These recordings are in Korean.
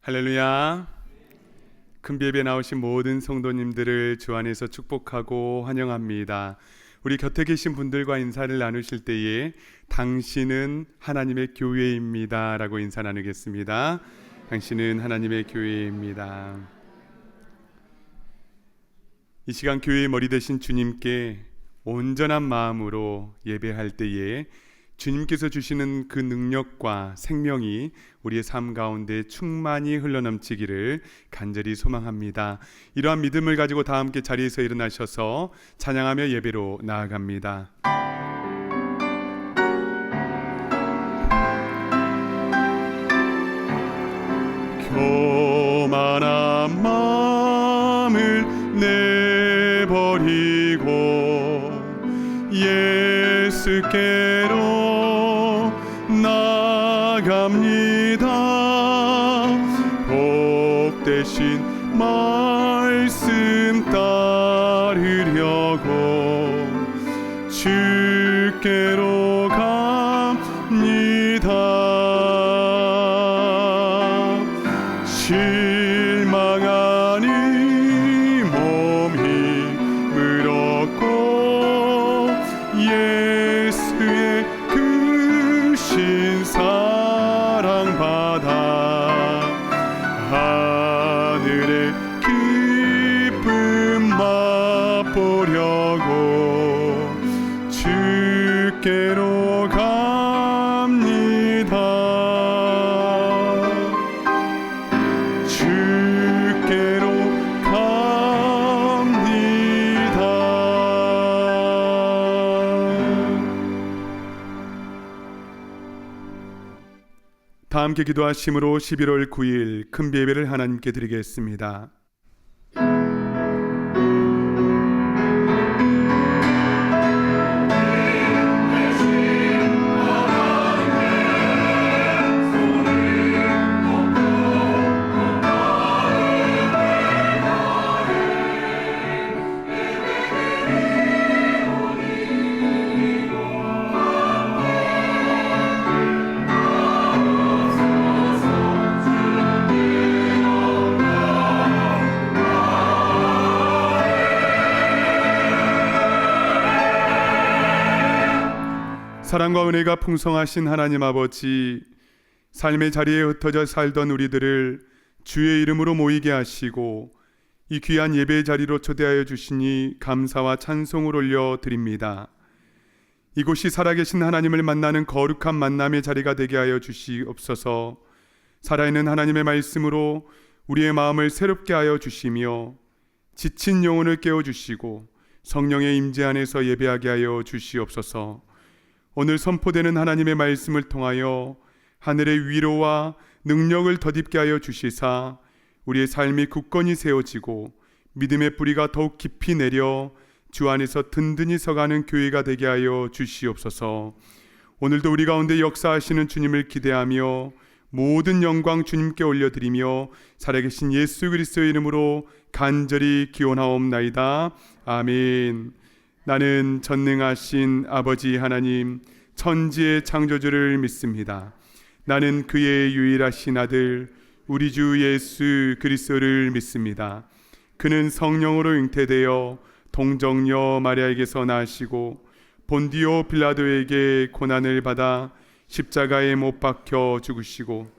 할렐루야. 큰비읍에 나오신 모든 성도님들을 주 안에서 축복하고 환영합니다. 우리 곁에 계신 분들과 인사를 나누실 때에 당신은 하나님의 교회입니다 라고 인사 나누겠습니다. 당신은 하나님의 교회입니다. 이 시간 교회의 머리 되신 주님께 온전한 마음으로 예배할 때에 주님께서 주시는 그 능력과 생명이 우리의 삶 가운데 충만히 흘러넘치기를 간절히 소망합니다. 이러한 믿음을 가지고 다 함께 자리에서 일어나셔서 찬양하며 예배로 나아갑니다. 교만한 마음을 내버리고 예수께로 나갑니다. 복되신 말씀 따르려고 주께로 갑니다. 실망하니 몸 힘을 얻고 예수의 크신 사랑 받아 하늘의 기쁨 맛보려고 주께로 갑니다. 주께로 갑니다. 다 함께 기도하심으로 11월 9일 큰 예배를 하나님께 드리겠습니다. 사랑과 은혜가 풍성하신 하나님 아버지, 삶의 자리에 흩어져 살던 우리들을 주의 이름으로 모이게 하시고 이 귀한 예배의 자리로 초대하여 주시니 감사와 찬송을 올려드립니다. 이곳이 살아계신 하나님을 만나는 거룩한 만남의 자리가 되게 하여 주시옵소서. 살아있는 하나님의 말씀으로 우리의 마음을 새롭게 하여 주시며 지친 영혼을 깨워주시고 성령의 임재 안에서 예배하게 하여 주시옵소서. 오늘 선포되는 하나님의 말씀을 통하여 하늘의 위로와 능력을 덧입게 하여 주시사 우리의 삶이 굳건히 세워지고 믿음의 뿌리가 더욱 깊이 내려 주 안에서 든든히 서가는 교회가 되게 하여 주시옵소서. 오늘도 우리 가운데 역사하시는 주님을 기대하며 모든 영광 주님께 올려드리며 살아계신 예수 그리스도의 이름으로 간절히 기원하옵나이다. 아멘. 나는 전능하신 아버지 하나님 천지의 창조주를 믿습니다. 나는 그의 유일하신 아들 우리 주 예수 그리스도를 믿습니다. 그는 성령으로 잉태되어 동정녀 마리아에게서 나시고 본디오 빌라도에게 고난을 받아 십자가에 못 박혀 죽으시고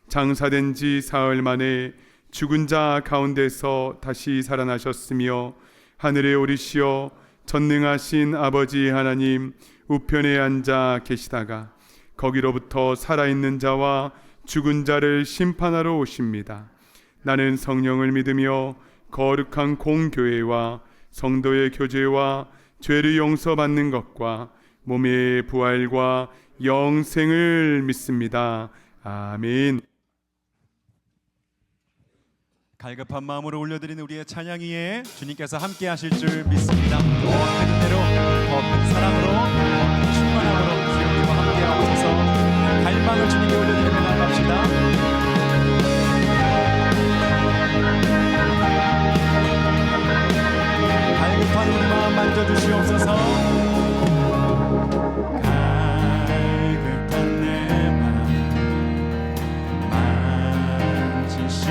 장사된 지 사흘 만에 죽은 자 가운데서 다시 살아나셨으며 하늘에 오르시어 전능하신 아버지 하나님 우편에 앉아 계시다가 거기로부터 살아있는 자와 죽은 자를 심판하러 오십니다. 나는 성령을 믿으며 거룩한 공교회와 성도의 교제와 죄를 용서받는 것과 몸의 부활과 영생을 믿습니다. 아멘. 갈급한 마음으로 올려드리는 우리의 찬양 위에 주님께서 함께 하실 줄 믿습니다. 원하는 대로 더 큰 사랑으로 더 큰 충만함으로 주님과 함께 하옵소서. 갈망을 주님께 올려드리며 나갑시다. 갈급한 우리 마음 만져주시옵소서. 갈급한 내 마음 만지시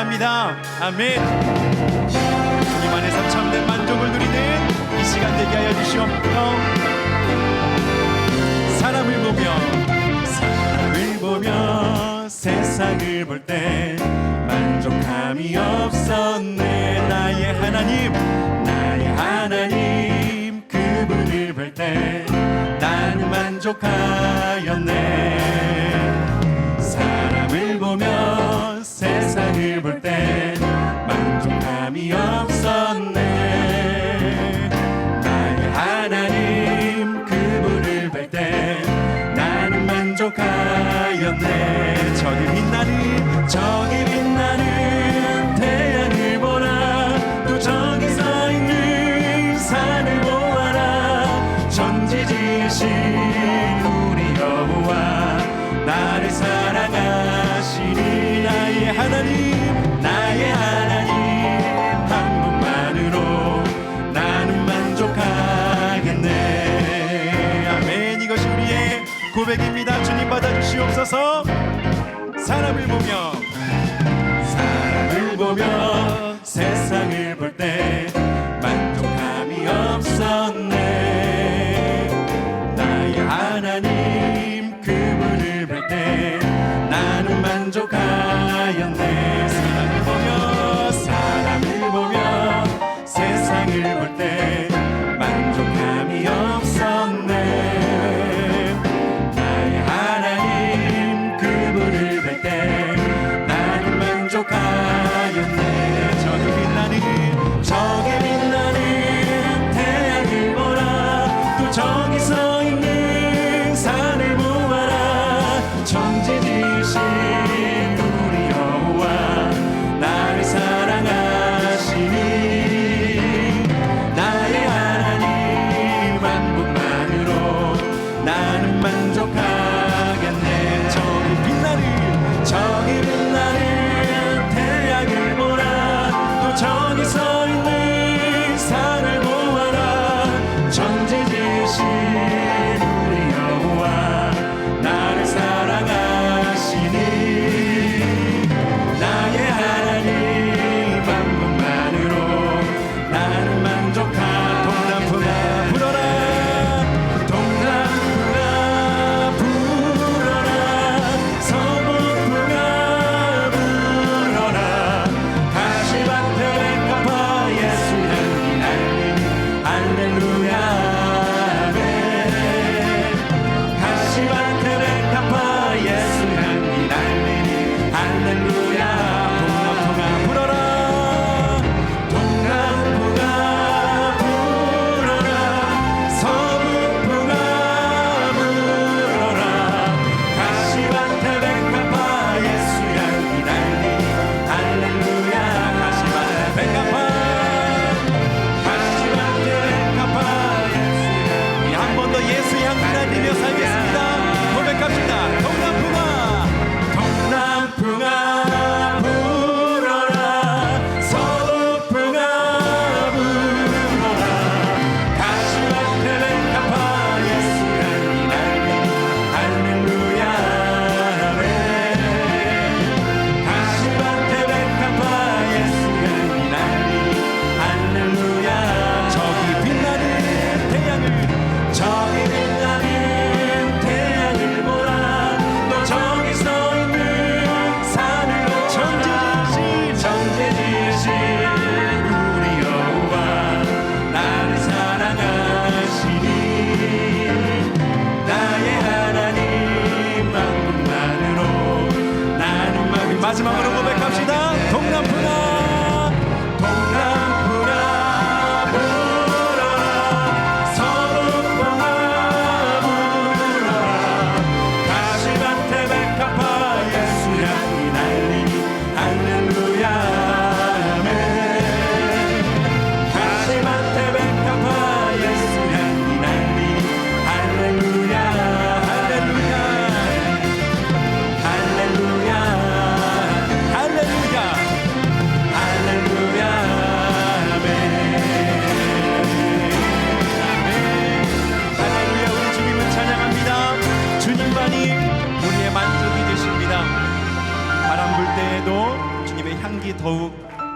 감사합니다. 아멘. 주님 안에서 참된 만족을 누리는 이 시간 되게 하여 주시옵소서. 사람을 보며 세상을 볼 때 만족함이 없었네. 나의 하나님 그분을 볼 때 나는 만족하였네. 사람을 보며 세상을 볼 때 만족함이 없었네. 나의 하나님 그분을 볼 때 나는 만족하였네. 저기 빛나는 태양을 보라. 또 저기 서 있는 산을 보아라. 천지 지으신 우리 여호와 나를 사랑하시니. 나의 하나님 한 분만으로 나는 만족하겠네. 아멘. 이것이 우리의 고백입니다. 주님 받아주시옵소서. 사람을 보며 세상을 볼 때 만족함이 없었네. 나의 하나님 그분을 볼 때 나는 만족하였네. 사람을 보며 세상을 볼 때 만족함이 없었네. 나의 하나님 그분을 볼 때 나는 만족하였네. 저기 빛나는 태양을 보라. 또 저기 서 있는 산을 보아라. 천지 지으신 우리 여호와 나를 사랑하시니. 나의 하나님 한 분만으로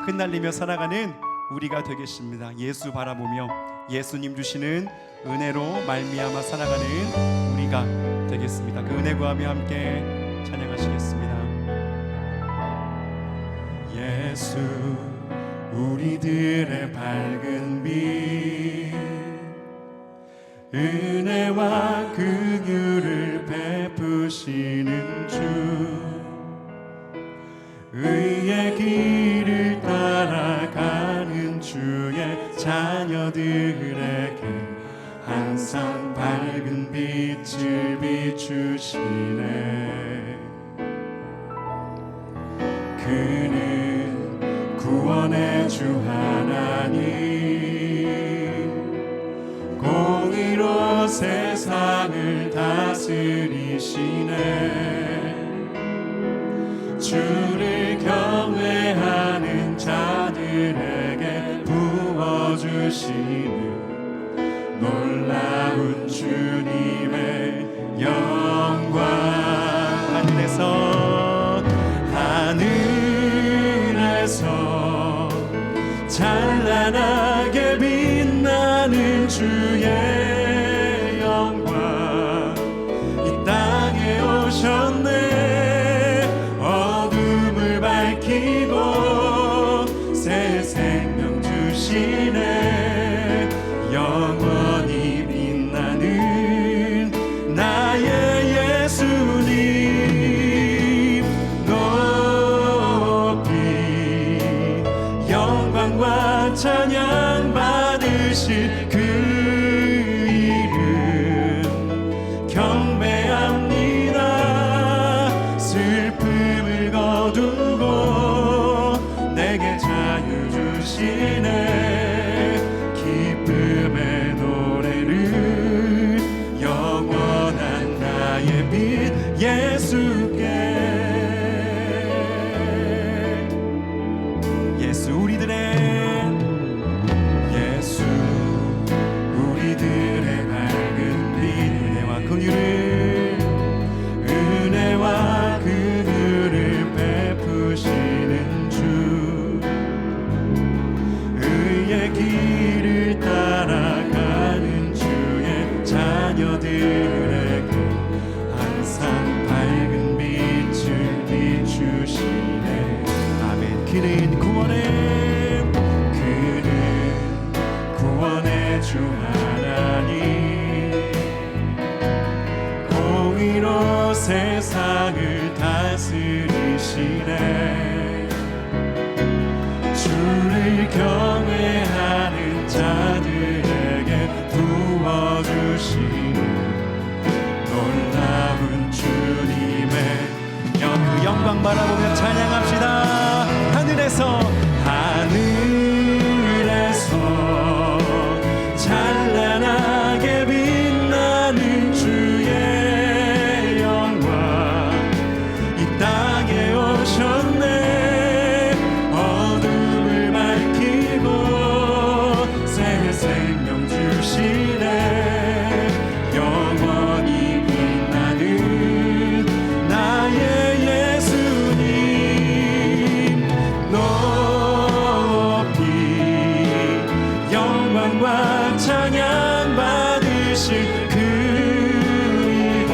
흩날리며 살아가는 우리가 되겠습니다. 예수 바라보며 예수님 주시는 은혜로 말미암아 살아가는 우리가 되겠습니다. 그 은혜 구하며 함께 찬양하시겠습니다. 예수 우리들의 밝은 빛, 은혜와 긍휼을 베푸시는 주, 의의 길을 따라가는 주의 자녀들에게 항상 밝은 빛을 비추시네. 그는 구원의 주 하나님, 공의로 세상을 다스리시네. 주를 경외하는 자들에게 부어주시는 놀라운 주님의 영광. 하늘에서 찬란하게 빛나는 주의 영광 이 땅에 오셨네. 어둠을 밝히고 새 생명 주시네. 영원히 빛나는 나의 예수님 높이 영광과 찬양 받으실 그 이름 경배합니다. 슬픔을 거두고 내게 자유 주시네. 기쁨의 노래를 영원한 나의 빛 예수께. 예수 우리들의 밝은 빛, 은혜와 긍휼을 베푸시는 주, 의의 길을 따라가는 주의 자녀들에게 항상 밝은 빛을 비추시네. 아멘. 그는 구원의 주 하나님, 공의로 세상을 다스리시네. 주를 경외하는 자들에게 부어주시는 놀라운 주님의 그 영광 바라보며 찬양합시다. 하늘에서 찬란하게 빛나는 주의 영광 이 땅에 오셨네. 어둠을 밝히고 새 생명 주시네. 영원히 빛나는 나의 예수님 높이 영광과 찬양 받으실 그 이름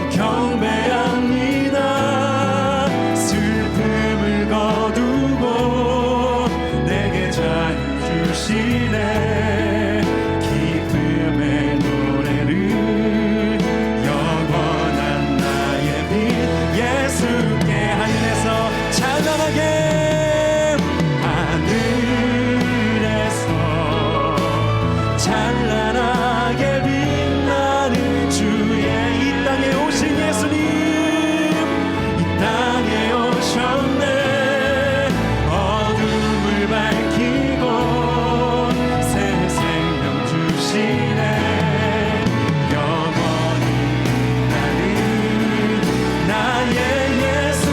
경배합니다. 슬픔을 거두고 내게 자유 주시네. 기쁨의 노래를 영원한 나의 빛 예수께. 하늘에서 찬란하게 찬란하게 빛나는 주의 이 땅에 오신 예수님, 이 땅에 오셨네. 어둠을 밝히고 새 생명 주시네. 영원히 빛나는 나의 예수님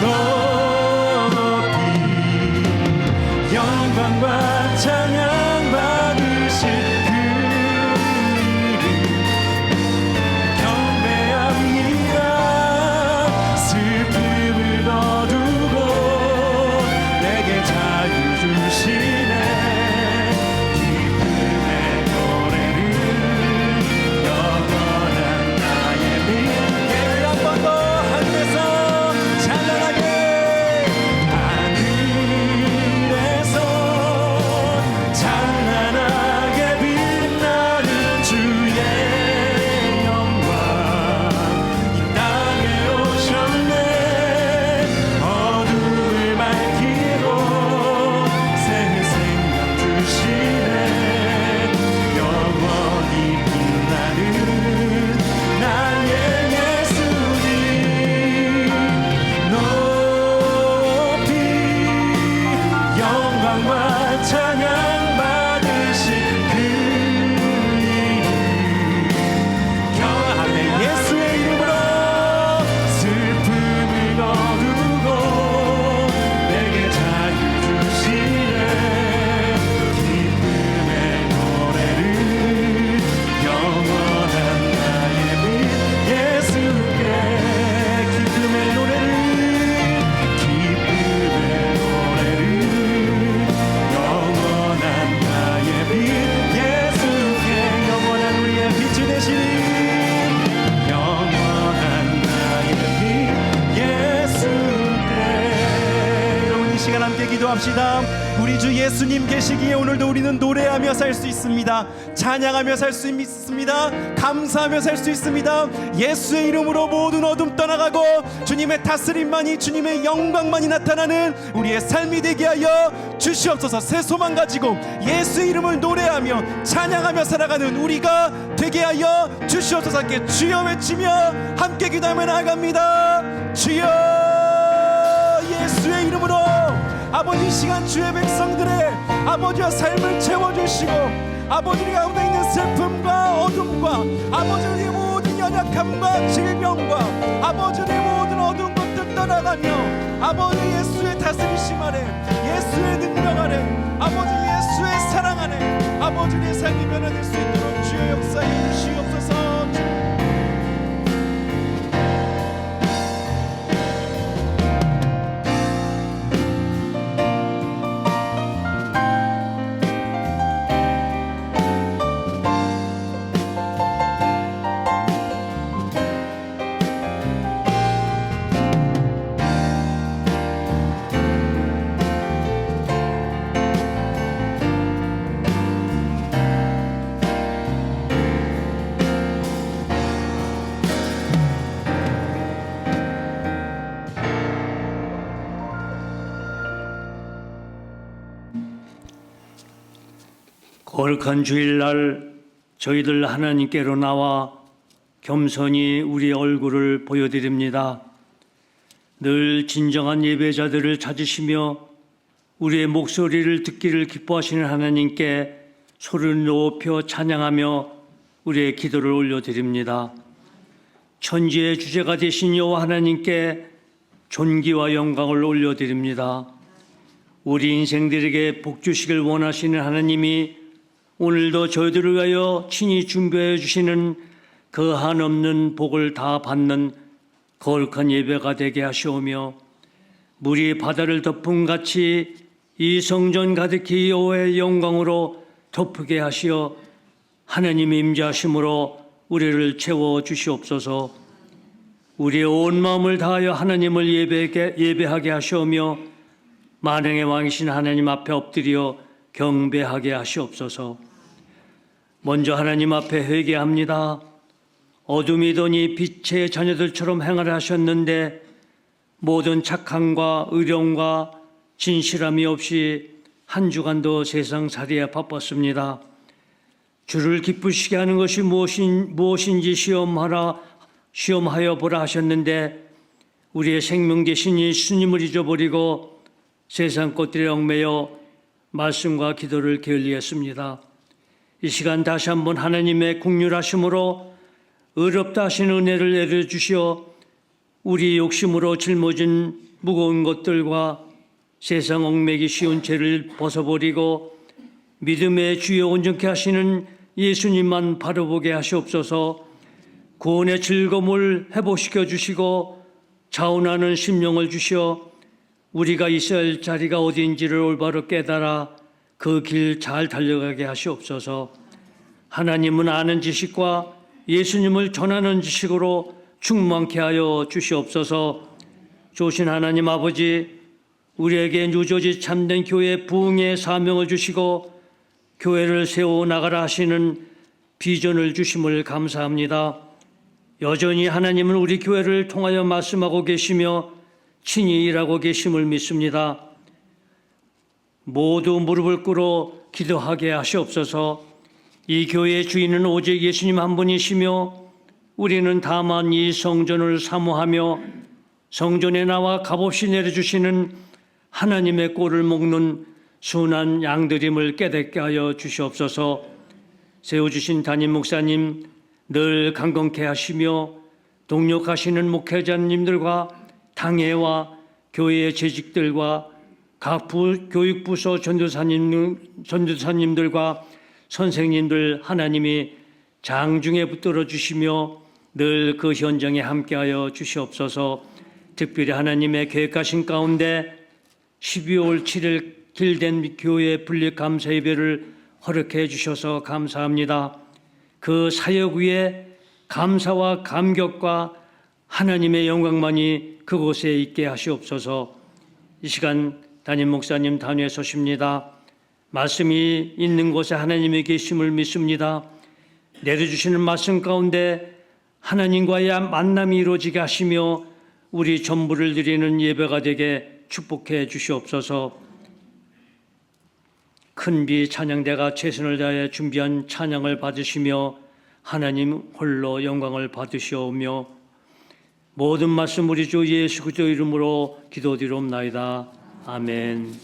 높이 영광과 찬양 받으실 그 이름 경배합니다. 슬픔을 영광과 찬양 받으신 그 이름 경하네 예수의 이름으로 슬픔을 거두고 내게 자유 주시네 기쁨의 노래를 영원한 나의 빛 예수께 기쁨의 노래를 영원한 나의 빛 예수께 영원한 우리의 빛이 되시니 영원한 나의 빛 예수께 여러분 이 시간 함께 기도합시다. 우리 주 예수님 계시기에 오늘도 우리는 노래하며 살 수 있습니다. 찬양하며 살 수 있습니다. 감사하며 살 수 있습니다. 예수의 이름으로 모든 어둠 떠나가고 주님의 다스림만이 주님의 영광만이 나타나는 우리의 삶이 되게 하여 주시옵소서. 새 소망 가지고 예수의 이름을 노래하며 찬양하며 살아가는 우리가 되게 하여 주시옵소서. 함께 주여 외치며 함께 기도하며 나아갑니다. 주여 예수의 이름으로 아버지 이 시간 주의 백성들의 아버지와 삶을 채워주시고 아버지 가운데 있는 슬픔과 어둠과 아버지의 모든 연약함과 질병과 아버지의 모든 어두운 것들 떠나가며 아버지 예수의 다스리심 아래 예수의 능력 아래 아버지 예수의 사랑 안에 아버지의 삶이 변화될 수 있도록 주의 역사에 주시옵소서. 거룩한 주일날 저희들 하나님께로 나와 겸손히 우리의 얼굴을 보여드립니다. 늘 진정한 예배자들을 찾으시며 우리의 목소리를 듣기를 기뻐하시는 하나님께 소리를 높여 찬양하며 우리의 기도를 올려드립니다. 천지의 주제가 되신 여호와 하나님께 존귀와 영광을 올려드립니다. 우리 인생들에게 복 주시길 원하시는 하나님이 오늘도 저희들을 위하여 친히 준비해 주시는 그 한없는 복을 다 받는 거룩한 예배가 되게 하시오며 물이 바다를 덮음 같이 이 성전 가득히 여호와의 영광으로 덮게 하시어 하나님의 임재하심으로 우리를 채워 주시옵소서. 우리의 온 마음을 다하여 하나님을 예배하게 하시오며 만행의 왕이신 하나님 앞에 엎드려 경배하게 하시옵소서. 먼저 하나님 앞에 회개합니다. 어둠이더니 빛의 자녀들처럼 행하려 하셨는데 모든 착함과 의령과 진실함이 없이 한 주간도 세상살이에 바빴습니다. 주를 기쁘시게 하는 것이 무엇인지 시험하여 보라 하셨는데 우리의 생명 되신 예수님을 잊어버리고 세상 것들에 얽매여 말씀과 기도를 게을리했습니다. 이 시간 다시 한번 하나님의 국률하심으로 의롭다 하신 은혜를 내려주시어 우리 욕심으로 짊어진 무거운 것들과 세상 얽매기 쉬운 죄를 벗어버리고 믿음의 주여 온전케 하시는 예수님만 바라보게 하시옵소서. 구원의 즐거움을 회복시켜 주시고 자원하는 심령을 주시어 우리가 있어야 할 자리가 어디인지를 올바로 깨달아 그 길 잘 달려가게 하시옵소서. 하나님은 아는 지식과 예수님을 전하는 지식으로 충만케 하여 주시옵소서. 좋으신 하나님 아버지, 우리에게 누저지 참된 교회 부흥의 사명을 주시고 교회를 세워나가라 하시는 비전을 주심을 감사합니다. 여전히 하나님은 우리 교회를 통하여 말씀하고 계시며 친히 일하고 계심을 믿습니다. 모두 무릎을 꿇어 기도하게 하시옵소서. 이 교회의 주인은 오직 예수님 한 분이시며 우리는 다만 이 성전을 사모하며 성전에 나와 값없이 내려주시는 하나님의 꼴을 먹는 순한 양들임을 깨닫게 하여 주시옵소서. 세워주신 담임 목사님 늘 강건케 하시며 동력하시는 목회자님들과 당회와 교회의 재직들과 각 교육부서 전도사님들과 선생님들 하나님이 장중에 붙들어 주시며 늘 그 현장에 함께하여 주시옵소서. 특별히 하나님의 계획하신 가운데 12월 7일 길된 교회 분립 감사 예배를 허락해 주셔서 감사합니다. 그 사역 위에 감사와 감격과 하나님의 영광만이 그곳에 있게 하시옵소서. 이 시간 담임 목사님 단위에 서십니다. 말씀이 있는 곳에 하나님이 계심을 믿습니다. 내려주시는 말씀 가운데 하나님과의 만남이 이루어지게 하시며 우리 전부를 드리는 예배가 되게 축복해 주시옵소서. 큰비 찬양대가 최선을 다해 준비한 찬양을 받으시며 하나님 홀로 영광을 받으시오며 모든 말씀 우리 주 예수 그리스도 이름으로 기도드리옵나이다. 아멘.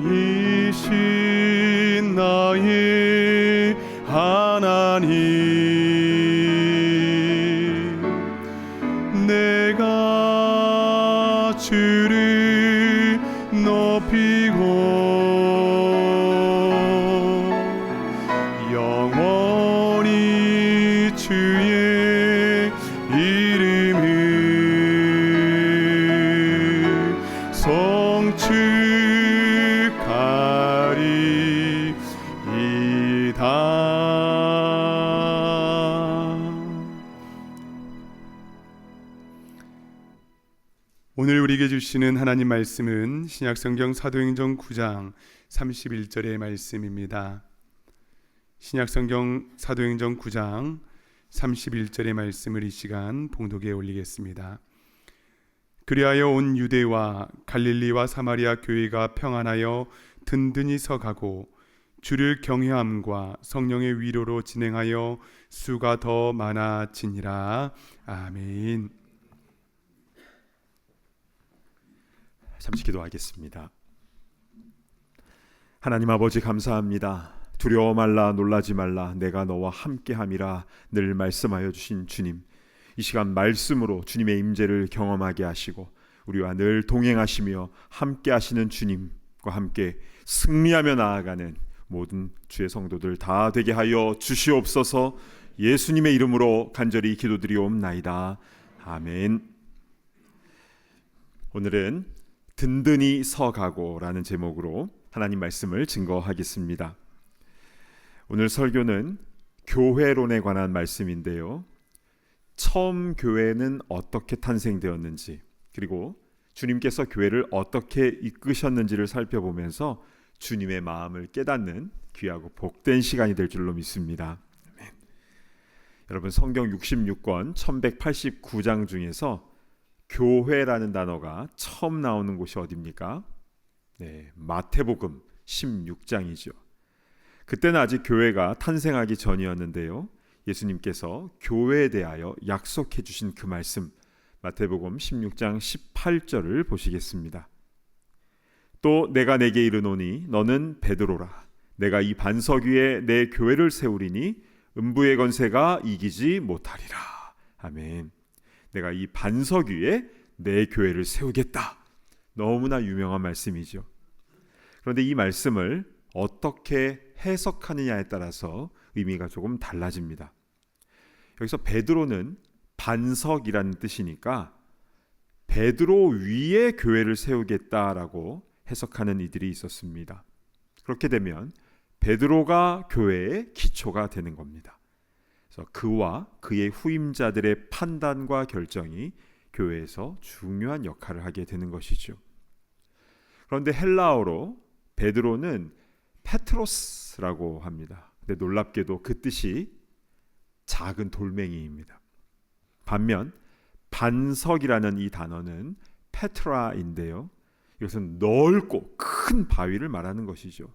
이신 나의 하나님, 내가 주를 높이고 영원히 주의 이름을 성축하리이다. 오늘 우리에게 주시는 하나님 말씀은 신약성경 사도행전 9장 31절의 말씀입니다. 신약성경 사도행전 9장 31절의 말씀을 이 시간 봉독에 올리겠습니다. 그리하여 온 유대와 갈릴리와 사마리아 교회가 평안하여 든든히 서가고 주를 경외함과 성령의 위로로 진행하여 수가 더 많아지니라. 아멘. 잠시 기도하겠습니다. 하나님 아버지, 감사합니다. 두려워 말라, 놀라지 말라, 내가 너와 함께함이라 늘 말씀하여 주신 주님, 이 시간 말씀으로 주님의 임재를 경험하게 하시고 우리와 늘 동행하시며 함께 하시는 주님과 함께 승리하며 나아가는 모든 주의 성도들 다 되게 하여 주시옵소서. 예수님의 이름으로 간절히 기도드리옵나이다. 아멘. 오늘은 든든히 서가고라는 제목으로 하나님 말씀을 증거하겠습니다. 오늘 설교는 교회론에 관한 말씀인데요, 처음 교회는 어떻게 탄생되었는지, 그리고 주님께서 교회를 어떻게 이끄셨는지를 살펴보면서 주님의 마음을 깨닫는 귀하고 복된 시간이 될 줄로 믿습니다. 아멘. 여러분, 성경 66권 1189장 중에서 교회라는 단어가 처음 나오는 곳이 어디입니까? 네, 마태복음 16장이죠. 그때는 아직 교회가 탄생하기 전이었는데요, 예수님께서 교회에 대하여 약속해 주신 그 말씀, 마태복음 16장 18절을 보시겠습니다. 또 내가 내게 이르노니 너는 베드로라. 내가 이 반석 위에 내 교회를 세우리니 음부의 건세가 이기지 못하리라. 아멘. 내가 이 반석 위에 내 교회를 세우겠다. 너무나 유명한 말씀이죠. 그런데 이 말씀을 어떻게 해석하느냐에 따라서 의미가 조금 달라집니다. 여기서 베드로는 반석이라는 뜻이니까 베드로 위에 교회를 세우겠다라고 해석하는 이들이 있었습니다. 그렇게 되면 베드로가 교회의 기초가 되는 겁니다. 그래서 그와 그의 후임자들의 판단과 결정이 교회에서 중요한 역할을 하게 되는 것이죠. 그런데 헬라어로 베드로는 페트로스라고 합니다. 근데 놀랍게도 그 뜻이 작은 돌멩이입니다. 반면 반석이라는 이 단어는 페트라인데요, 이것은 넓고 큰 바위를 말하는 것이죠.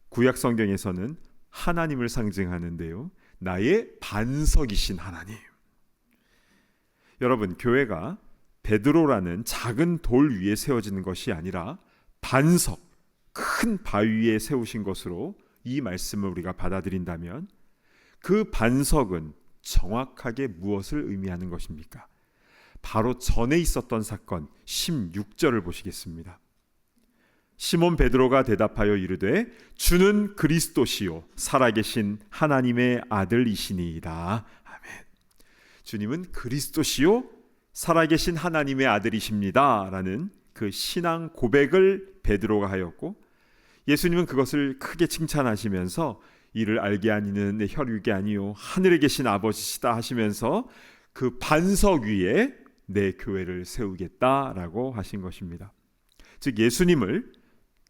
구약 성경에서는 하나님을 상징하는데요, 나의 반석이신 하나님. 여러분, 교회가 베드로라는 작은 돌 위에 세워지는 것이 아니라 반석, 큰 바위 위에 세우신 것으로 이 말씀을 우리가 받아들인다면 그 반석은 정확하게 무엇을 의미하는 것입니까? 바로 전에 있었던 사건 16절을 보시겠습니다. 시몬 베드로가 대답하여 이르되 주는 그리스도시요 살아계신 하나님의 아들이시니이다. 아멘. 주님은 그리스도시요 살아계신 하나님의 아들이십니다 라는 그 신앙 고백을 베드로가 하였고, 예수님은 그것을 크게 칭찬하시면서 이를 알게 하니는 내 혈육이 아니요 하늘에 계신 아버지시다 하시면서 그 반석 위에 내 교회를 세우겠다라고 하신 것입니다. 즉 예수님을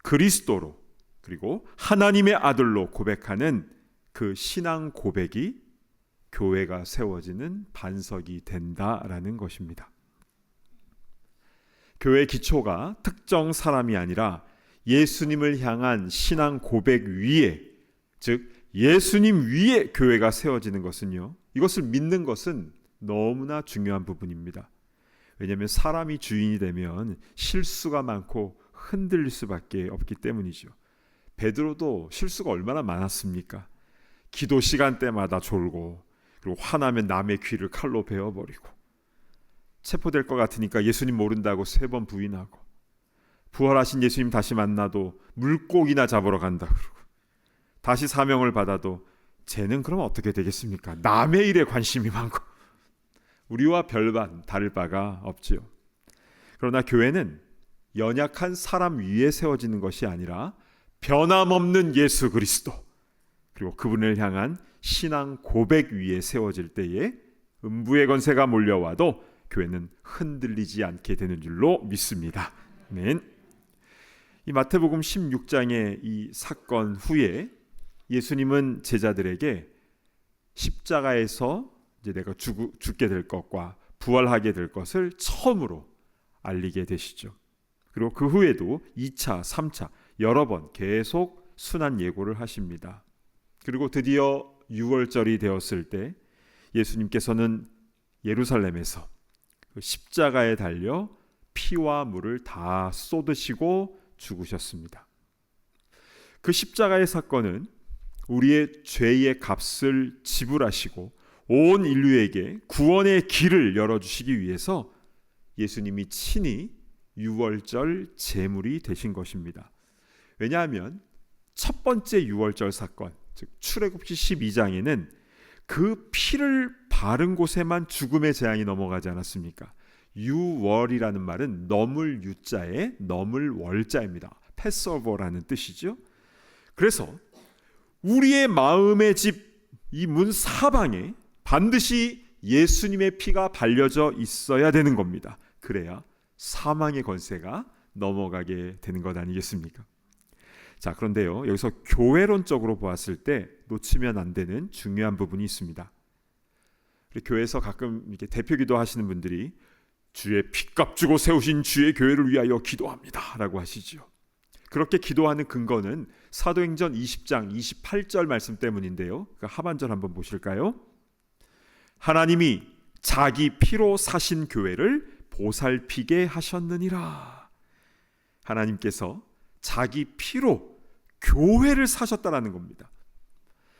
그리스도로 그리고 하나님의 아들로 고백하는 그 신앙 고백이 교회가 세워지는 반석이 된다라는 것입니다. 교회의 기초가 특정 사람이 아니라 예수님을 향한 신앙 고백 위에, 즉 예수님 위에 교회가 세워지는 것은요, 이것을 믿는 것은 너무나 중요한 부분입니다. 왜냐하면 사람이 주인이 되면 실수가 많고 흔들릴 수밖에 없기 때문이죠. 베드로도 실수가 얼마나 많았습니까? 기도 시간대마다 졸고, 그리고 화나면 남의 귀를 칼로 베어버리고, 체포될 것 같으니까 예수님 모른다고 3번 부인하고, 부활하신 예수님 다시 만나도 물고기나 잡으러 간다 그러고, 다시 사명을 받아도 쟤는 그럼 어떻게 되겠습니까? 남의 일에 관심이 많고, 우리와 별반 다를 바가 없지요. 그러나 교회는 연약한 사람 위에 세워지는 것이 아니라 변함없는 예수 그리스도, 그리고 그분을 향한 신앙 고백 위에 세워질 때에 음부의 권세가 몰려와도 교회는 흔들리지 않게 되는 줄로 믿습니다. 아멘. 이 마태복음 16장의 이 사건 후에 예수님은 제자들에게 십자가에서 이제 내가 죽게 될 것과 부활하게 될 것을 처음으로 알리게 되시죠. 그리고 그 후에도 2차, 3차 여러 번 계속 순환 예고를 하십니다. 그리고 드디어 6월절이 되었을 때 예수님께서는 예루살렘에서 십자가에 달려 피와 물을 다 쏟으시고 죽으셨습니다. 그 십자가의 사건은 우리의 죄의 값을 지불하시고 온 인류에게 구원의 길을 열어주시기 위해서 예수님이 친히 6월절 제물이 되신 것입니다. 왜냐하면 첫 번째 6월절 사건, 즉 출애굽기 12장에는 그 피를 바른 곳에만 죽음의 재앙이 넘어가지 않았습니까? 유월이라는 말은 넘을 유자에 넘을 월자입니다. 패스오버라는 뜻이죠. 그래서 우리의 마음의 집 이 문 사방에 반드시 예수님의 피가 발려져 있어야 되는 겁니다. 그래야 사망의 권세가 넘어가게 되는 것 아니겠습니까? 자, 그런데요, 여기서 교회론적으로 보았을 때 놓치면 안 되는 중요한 부분이 있습니다. 교회에서 가끔 이렇게 대표기도 하시는 분들이 주의 피값 주고 세우신 주의 교회를 위하여 기도합니다 라고 하시죠. 그렇게 기도하는 근거는 사도행전 20장 28절 말씀 때문인데요, 그 하반절 한번 보실까요? 하나님이 자기 피로 사신 교회를 보살피게 하셨느니라. 하나님께서 자기 피로 교회를 사셨다라는 겁니다.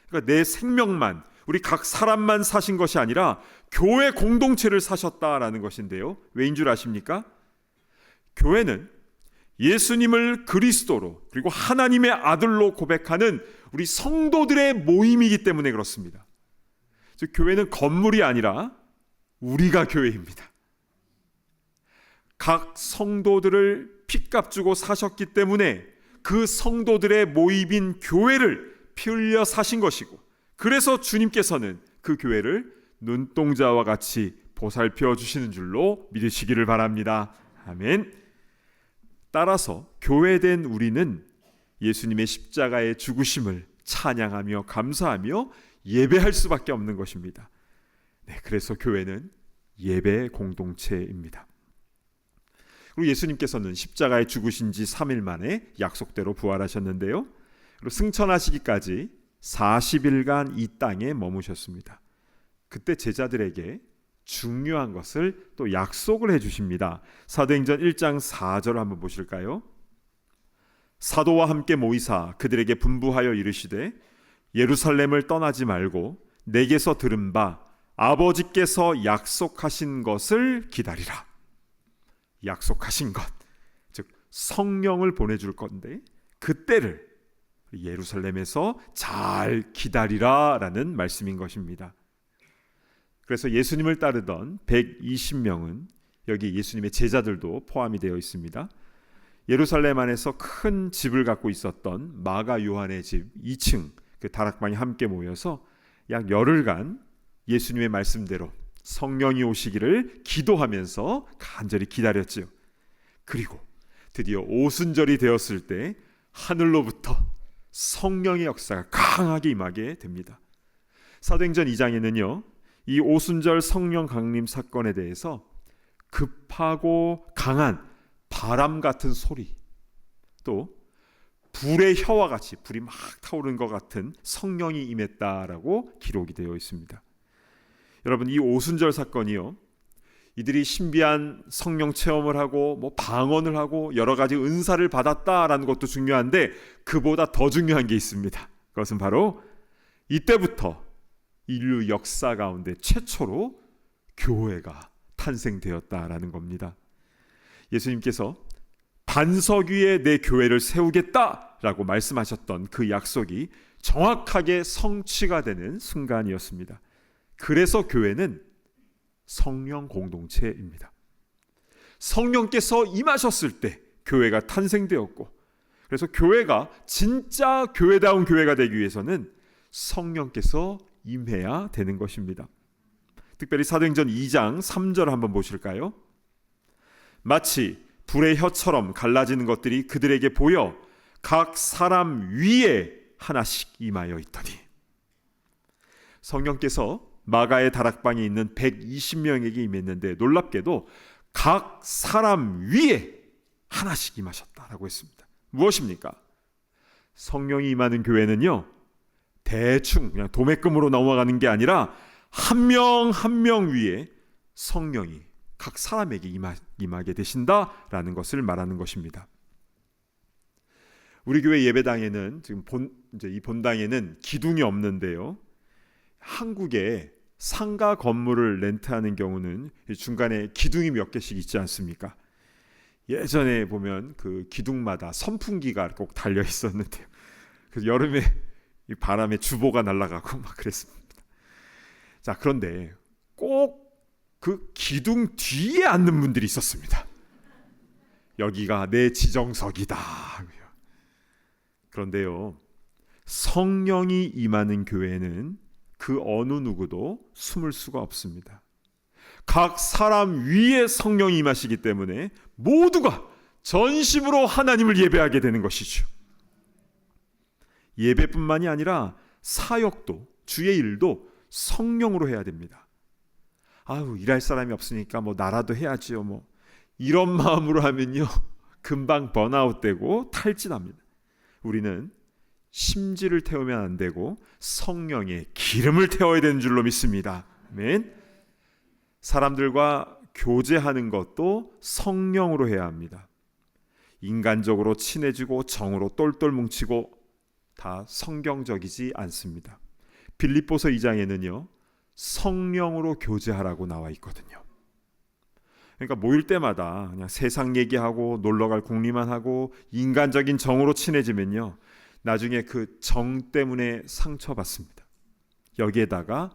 그러니까 내 생명만, 우리 각 사람만 사신 것이 아니라 교회 공동체를 사셨다라는 것인데요, 왜인 줄 아십니까? 교회는 예수님을 그리스도로 그리고 하나님의 아들로 고백하는 우리 성도들의 모임이기 때문에 그렇습니다. 즉 교회는 건물이 아니라 우리가 교회입니다. 각 성도들을 피값 주고 사셨기 때문에 그 성도들의 모임인 교회를 피 흘려 사신 것이고, 그래서 주님께서는 그 교회를 눈동자와 같이 보살펴 주시는 줄로 믿으시기를 바랍니다. 아멘. 따라서 교회된 우리는 예수님의 십자가의 죽으심을 찬양하며 감사하며 예배할 수밖에 없는 것입니다. 네, 그래서 교회는 예배 공동체입니다. 그리고 예수님께서는 십자가에 죽으신 지 3일 만에 약속대로 부활하셨는데요, 그리고 승천하시기까지 40일간 이 땅에 머무셨습니다. 그때 제자들에게 중요한 것을 또 약속을 해주십니다. 사도행전 1장 4절 한번 보실까요? 사도와 함께 모이사 그들에게 분부하여 이르시되 예루살렘을 떠나지 말고 내게서 들은 바 아버지께서 약속하신 것을 기다리라. 약속하신 것, 즉 성령을 보내줄 건데 그때를 예루살렘에서 잘 기다리라 라는 말씀인 것입니다. 그래서 예수님을 따르던 120명은 여기 예수님의 제자들도 포함이 되어 있습니다. 예루살렘 안에서 큰 집을 갖고 있었던 마가 요한의 집 2층 그 다락방에 함께 모여서 약 열흘간 예수님의 말씀대로 성령이 오시기를 기도하면서 간절히 기다렸지요. 그리고 드디어 오순절이 되었을 때 하늘로부터 성령의 역사가 강하게 임하게 됩니다. 사도행전 2장에는요 이 오순절 성령 강림 사건에 대해서 급하고 강한 바람 같은 소리, 또 불의 혀와 같이 불이 막 타오르는 것 같은 성령이 임했다라고 기록이 되어 있습니다. 여러분, 이 오순절 사건이요 이들이 신비한 성령 체험을 하고 뭐 방언을 하고 여러 가지 은사를 받았다라는 것도 중요한데 그보다 더 중요한 게 있습니다. 그것은 바로 이때부터 인류 역사 가운데 최초로 교회가 탄생되었다라는 겁니다. 예수님께서 반석 위에 내 교회를 세우겠다라고 말씀하셨던 그 약속이 정확하게 성취가 되는 순간이었습니다. 그래서 교회는 성령 공동체입니다. 성령께서 임하셨을 때 교회가 탄생되었고, 그래서 교회가 진짜 교회다운 교회가 되기 위해서는 성령께서 임해야 되는 것입니다. 특별히 사도행전 2장 3절 한번 보실까요? 마치 불의 혀처럼 갈라지는 것들이 그들에게 보여 각 사람 위에 하나씩 임하여 있더니, 성령께서 마가의 다락방에 있는 120명에게 임했는데 놀랍게도 각 사람 위에 하나씩 임하셨다라고 했습니다. 무엇입니까? 성령이 임하는 교회는요, 대충 그냥 도매금으로 넘어가는 게 아니라 한 명 한 명 위에 성령이 각 사람에게 임하게 되신다라는 것을 말하는 것입니다. 우리 교회 예배당에는 지금 이 본당에는 기둥이 없는데요. 한국에 상가 건물을 렌트하는 경우는 중간에 기둥이 몇 개씩 있지 않습니까? 예전에 보면 그 기둥마다 선풍기가 꼭 달려 있었는데요. 그래서 여름에 이 바람에 주보가 날아가고 막 그랬습니다. 자, 그런데 꼭 그 기둥 뒤에 앉는 분들이 있었습니다. 여기가 내 지정석이다. 그런데요, 성령이 임하는 교회는 그 어느 누구도 숨을 수가 없습니다. 각 사람 위에 성령이 임하시기 때문에 모두가 전심으로 하나님을 예배하게 되는 것이죠. 예배뿐만이 아니라 사역도, 주의 일도 성령으로 해야 됩니다. 아유, 일할 사람이 없으니까 뭐 나라도 해야지요. 뭐 이런 마음으로 하면요, 금방 번아웃 되고 탈진합니다. 우리는 심지를 태우면 안 되고 성령의 기름을 태워야 되는 줄로 믿습니다. 아멘. 사람들과 교제하는 것도 성령으로 해야 합니다. 인간적으로 친해지고 정으로 똘똘 뭉치고 다 성경적이지 않습니다. 빌립보서 2장에는요, 성령으로 교제하라고 나와 있거든요. 그러니까 모일 때마다 그냥 세상 얘기하고 놀러갈 궁리만 하고 인간적인 정으로 친해지면요, 나중에 그 정 때문에 상처받습니다. 여기에다가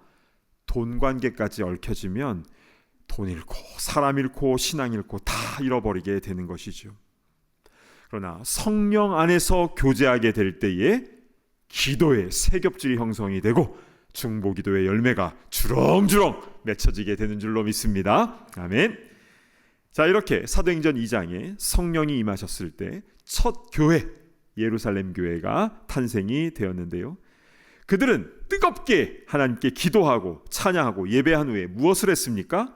돈 관계까지 얽혀지면 돈 잃고 사람 잃고 신앙 잃고 다 잃어버리게 되는 것이죠. 그러나 성령 안에서 교제하게 될 때에 기도의 세겹질이 형성이 되고 중보기도의 열매가 주렁주렁 맺혀지게 되는 줄로 믿습니다. 아멘. 자, 이렇게 사도행전 2장에 성령이 임하셨을 때 첫 교회, 예루살렘 교회가 탄생이 되었는데요. 그들은 뜨겁게 하나님께 기도하고 찬양하고 예배한 후에 무엇을 했습니까?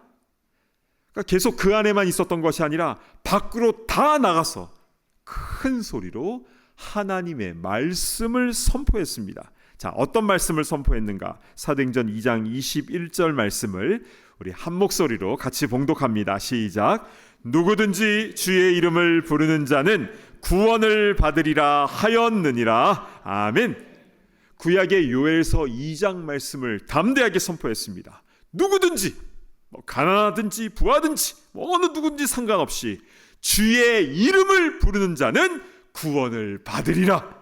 그러니까 계속 그 안에만 있었던 것이 아니라 밖으로 다 나가서 큰 소리로 하나님의 말씀을 선포했습니다. 자, 어떤 말씀을 선포했는가? 사도행전 2장 21절 말씀을 우리 한 목소리로 같이 봉독합니다. 시작. 누구든지 주의 이름을 부르는 자는 구원을 받으리라 하였느니라. 아멘. 구약의 요엘서 2장 말씀을 담대하게 선포했습니다. 누구든지, 가난하든지 부하든지 어느 누구든지 상관없이 주의 이름을 부르는 자는 구원을 받으리라.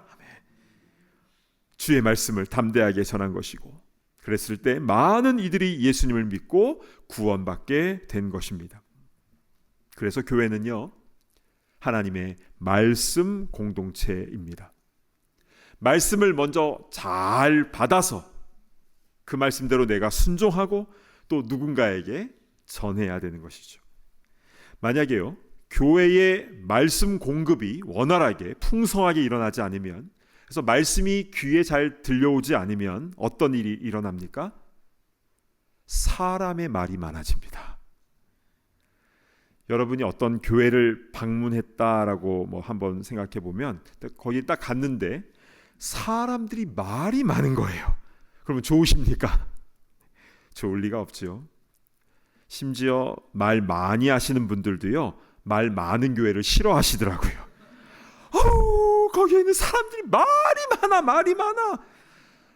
주의 말씀을 담대하게 전한 것이고, 그랬을 때 많은 이들이 예수님을 믿고 구원받게 된 것입니다. 그래서 교회는요, 하나님의 말씀 공동체입니다. 말씀을 먼저 잘 받아서 그 말씀대로 내가 순종하고 또 누군가에게 전해야 되는 것이죠. 만약에요, 교회의 말씀 공급이 원활하게 풍성하게 일어나지 않으면, 그래서 말씀이 귀에 잘 들려오지 않으면 어떤 일이 일어납니까? 사람의 말이 많아집니다. 여러분이 어떤 교회를 방문했다라고 뭐 한번 생각해 보면, 거기 딱 갔는데 사람들이 말이 많은 거예요. 그러면 좋으십니까? 좋을 리가 없죠. 심지어 말 많이 하시는 분들도요, 말 많은 교회를 싫어하시더라고요. 거기에 있는 사람들이 말이 많아.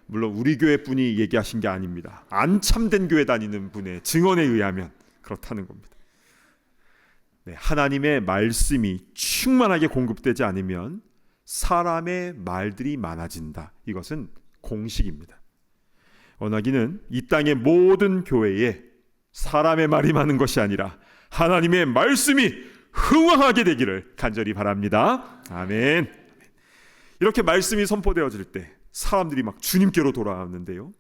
물론 우리 교회뿐이 얘기하신 게 아닙니다. 안 참된 교회 다니는 분의 증언에 의하면 그렇다는 겁니다. 네, 하나님의 말씀이 충만하게 공급되지 않으면 사람의 말들이 많아진다. 이것은 공식입니다. 원하기는 이 땅의 모든 교회에 사람의 말이 많은 것이 아니라 하나님의 말씀이 흥왕하게 되기를 간절히 바랍니다. 아멘. 이렇게 말씀이 선포되어질 때 사람들이 막 주님께로 돌아왔는데요,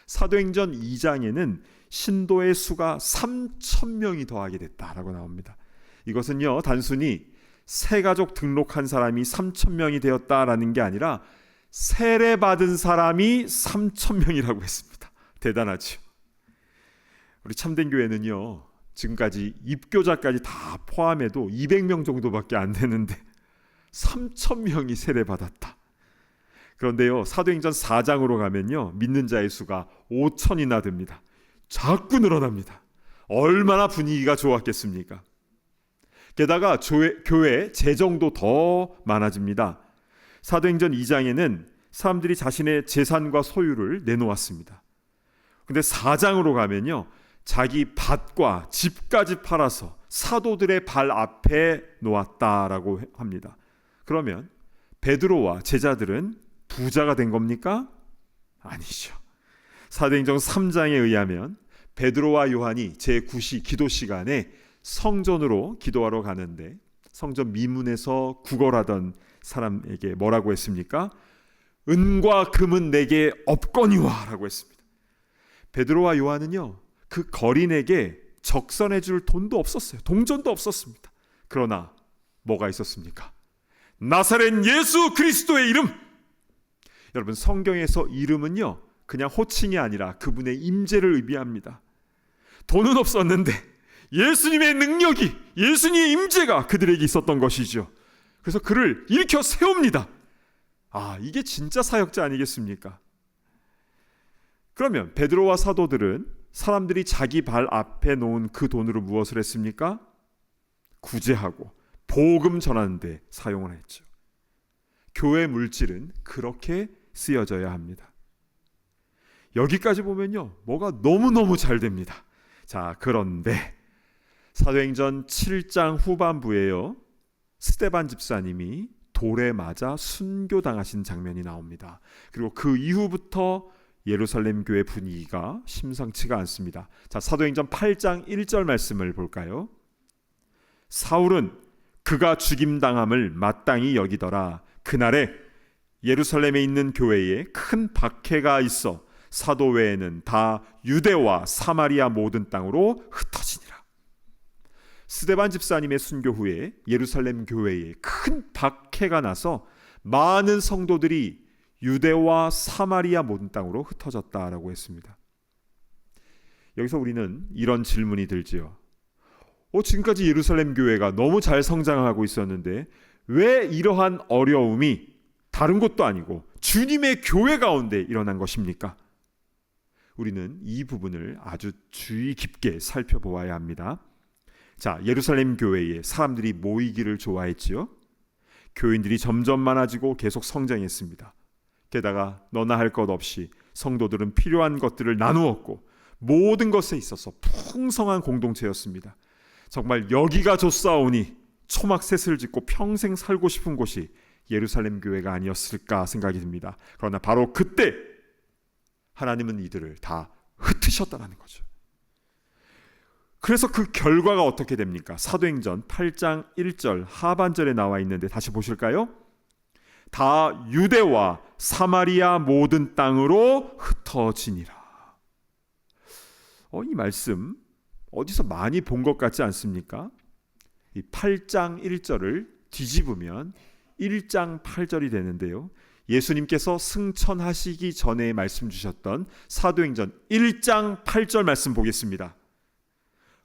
사도행전 2장에는 신도의 수가 3,000명이 더하게 됐다라고 나옵니다. 이것은요, 단순히 세가족 등록한 사람이 3,000명이 되었다라는 게 아니라 세례받은 사람이 3,000명이라고 했습니다. 대단하죠. 우리 참된 교회는요, 지금까지 입교자까지 다 포함해도 200명 정도밖에 안 되는데 3,000명이 세례받았다. 그런데요, 사도행전 4장으로 가면요, 믿는 자의 수가 5,000이나 됩니다. 자꾸 늘어납니다. 얼마나 분위기가 좋았겠습니까? 게다가 교회 재정도 더 많아집니다. 사도행전 2장에는 사람들이 자신의 재산과 소유를 내놓았습니다. 근데 4장으로 가면요, 자기 밭과 집까지 팔아서 사도들의 발 앞에 놓았다라고 합니다. 그러면 베드로와 제자들은 부자가 된 겁니까? 아니죠. 사도행전 3장에 의하면 베드로와 요한이 제9시 기도 시간에 성전으로 기도하러 가는데 성전 미문에서 구걸하던 사람에게 뭐라고 했습니까? 은과 금은 내게 없거니와 라고 했습니다. 베드로와 요한은요, 그 거린에게 적선해 줄 돈도 없었어요. 동전도 없었습니다. 그러나 뭐가 있었습니까? 나사렛 예수 그리스도의 이름. 여러분, 성경에서 이름은요, 그냥 호칭이 아니라 그분의 임재를 의미합니다. 돈은 없었는데 예수님의 능력이, 예수님의 임재가 그들에게 있었던 것이죠. 그래서 그를 일으켜 세웁니다. 이게 진짜 사역자 아니겠습니까? 그러면 베드로와 사도들은 사람들이 자기 발 앞에 놓은 그 돈으로 무엇을 했습니까? 구제하고 복음 전하는 데 사용을 했죠. 교회 물질은 그렇게 쓰여져야 합니다. 여기까지 보면요, 뭐가 너무너무 잘 됩니다. 자, 그런데 사도행전 7장 후반부에요, 스데반 집사님이 돌에 맞아 순교당하신 장면이 나옵니다. 그리고 그 이후부터 예루살렘 교회 분위기가 심상치가 않습니다. 자, 사도행전 8장 1절 말씀을 볼까요? 사울은 그가 죽임당함을 마땅히 여기더라. 그날에 예루살렘에 있는 교회에 큰 박해가 있어 사도 외에는 다 유대와 사마리아 모든 땅으로 흩어지니라. 스데반 집사님의 순교 후에 예루살렘 교회에 큰 박해가 나서 많은 성도들이 유대와 사마리아 모든 땅으로 흩어졌다라고 했습니다. 여기서 우리는 이런 질문이 들지요. 지금까지 예루살렘 교회가 너무 잘 성장하고 있었는데 왜 이러한 어려움이 다른 곳도 아니고 주님의 교회 가운데 일어난 것입니까? 우리는 이 부분을 아주 주의 깊게 살펴보아야 합니다. 자, 예루살렘 교회에 사람들이 모이기를 좋아했지요. 교인들이 점점 많아지고 계속 성장했습니다. 게다가 너나 할 것 없이 성도들은 필요한 것들을 나누었고 모든 것에 있어서 풍성한 공동체였습니다. 정말 여기가 좋사오니 초막셋을 짓고 평생 살고 싶은 곳이 예루살렘 교회가 아니었을까 생각이 듭니다. 그러나 바로 그때 하나님은 이들을 다 흩으셨다는 거죠. 그래서 그 결과가 어떻게 됩니까? 사도행전 8장 1절 하반절에 나와 있는데 다시 보실까요? 다 유대와 사마리아 모든 땅으로 흩어지니라. 이 말씀 어디서 많이 본 것 같지 않습니까? 이 8장 1절을 뒤집으면 1장 8절이 되는데요. 예수님께서 승천하시기 전에 말씀 주셨던 사도행전 1장 8절 말씀 보겠습니다.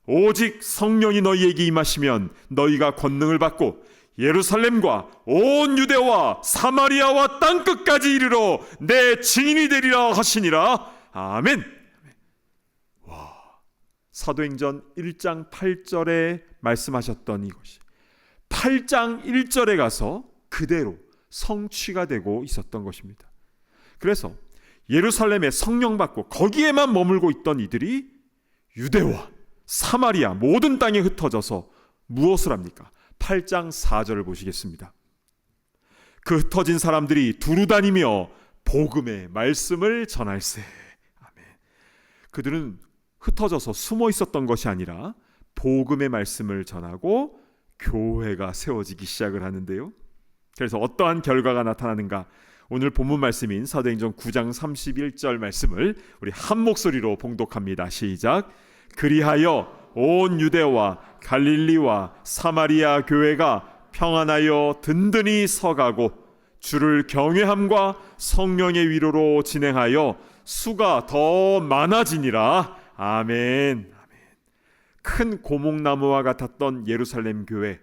오직 성령이 너희에게 임하시면 너희가 권능을 받고 예루살렘과 온 유대와 사마리아와 땅끝까지 이르러 내 증인이 되리라 하시니라. 아멘. 사도행전 1장 8절에 말씀하셨던 이것이 8장 1절에 가서 그대로 성취가 되고 있었던 것입니다. 그래서 예루살렘에 성령 받고 거기에만 머물고 있던 이들이 유대와 사마리아 모든 땅에 흩어져서 무엇을 합니까? 8장 4절을 보시겠습니다. 그 흩어진 사람들이 두루 다니며 복음의 말씀을 전할세. 아멘. 그들은 흩어져서 숨어 있었던 것이 아니라 복음의 말씀을 전하고 교회가 세워지기 시작을 하는데요. 그래서 어떠한 결과가 나타나는가? 오늘 본문 말씀인 사도행전 9장 31절 말씀을 우리 한 목소리로 봉독합니다. 시작. 그리하여 온 유대와 갈릴리와 사마리아 교회가 평안하여 든든히 서가고 주를 경외함과 성령의 위로로 진행하여 수가 더 많아지니라. 아멘. 큰 고목나무와 같았던 예루살렘 교회,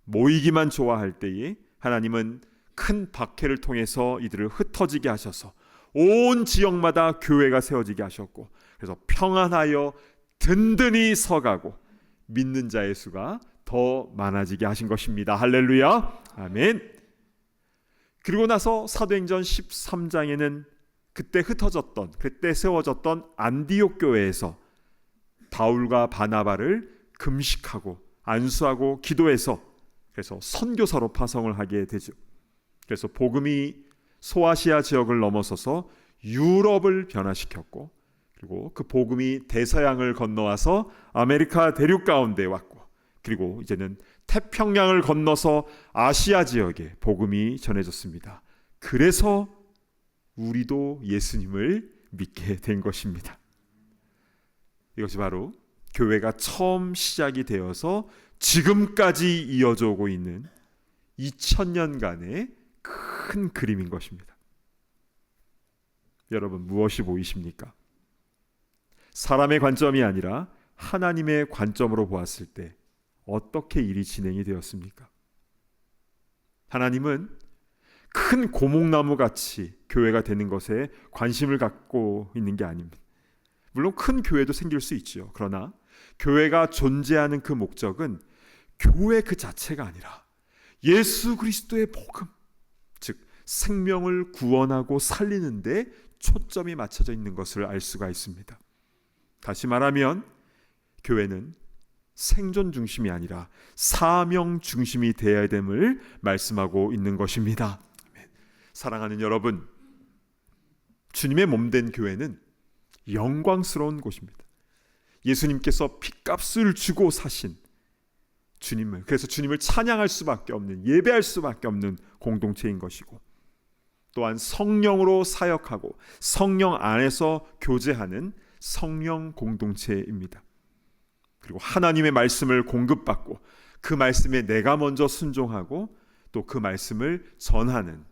모이기만 좋아할 때에 하나님은 큰 박해를 통해서 이들을 흩어지게 하셔서 온 지역마다 교회가 세워지게 하셨고, 그래서 평안하여 든든히 서가고 믿는 자의 수가 더 많아지게 하신 것입니다. 할렐루야. 아멘. 그리고 나서 사도행전 13장에는 그때 세워졌던 안디옥 교회에서 바울과 바나바를 금식하고 안수하고 기도해서 그래서 선교사로 파송을 하게 되죠. 그래서 복음이 소아시아 지역을 넘어서서 유럽을 변화시켰고, 그리고 그 복음이 대서양을 건너와서 아메리카 대륙 가운데 왔고, 그리고 이제는 태평양을 건너서 아시아 지역에 복음이 전해졌습니다. 그래서 우리도 예수님을 믿게 된 것입니다. 이것이 바로 교회가 처음 시작이 되어서 지금까지 이어져 오고 있는 2000년간의 큰 그림인 것입니다. 여러분, 무엇이 보이십니까? 사람의 관점이 아니라 하나님의 관점으로 보았을 때 어떻게 일이 진행이 되었습니까? 하나님은 큰 고목나무 같이 교회가 되는 것에 관심을 갖고 있는 게 아닙니다. 물론 큰 교회도 생길 수 있죠. 그러나 교회가 존재하는 그 목적은 교회 그 자체가 아니라 예수 그리스도의 복음, 즉 생명을 구원하고 살리는 데 초점이 맞춰져 있는 것을 알 수가 있습니다. 다시 말하면 교회는 생존 중심이 아니라 사명 중심이 되어야 됨을 말씀하고 있는 것입니다. 사랑하는 여러분, 주님의 몸된 교회는 영광스러운 곳입니다. 예수님께서 핏값을 주고 사신 주님을, 그래서 주님을 찬양할 수밖에 없는, 예배할 수밖에 없는 공동체인 것이고, 또한 성령으로 사역하고 성령 안에서 교제하는 성령 공동체입니다. 그리고 하나님의 말씀을 공급받고 그 말씀에 내가 먼저 순종하고 또 그 말씀을 전하는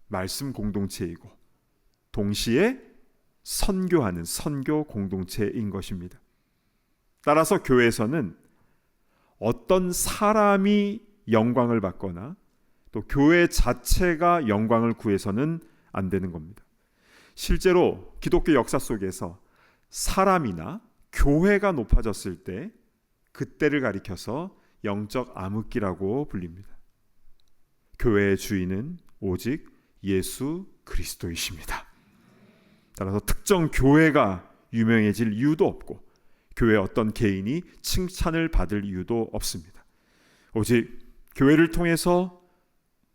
말씀 공동체이고, 동시에 선교하는 선교 공동체인 것입니다. 따라서 교회에서는 어떤 사람이 영광을 받거나 또 교회 자체가 영광을 구해서는 안 되는 겁니다. 실제로 기독교 역사 속에서 사람이나 교회가 높아졌을 때 그때를 가리켜서 영적 암흑기라고 불립니다. 교회의 주인은 오직 예수 그리스도이십니다. 따라서 특정 교회가 유명해질 이유도 없고 교회 어떤 개인이 칭찬을 받을 이유도 없습니다. 오직 교회를 통해서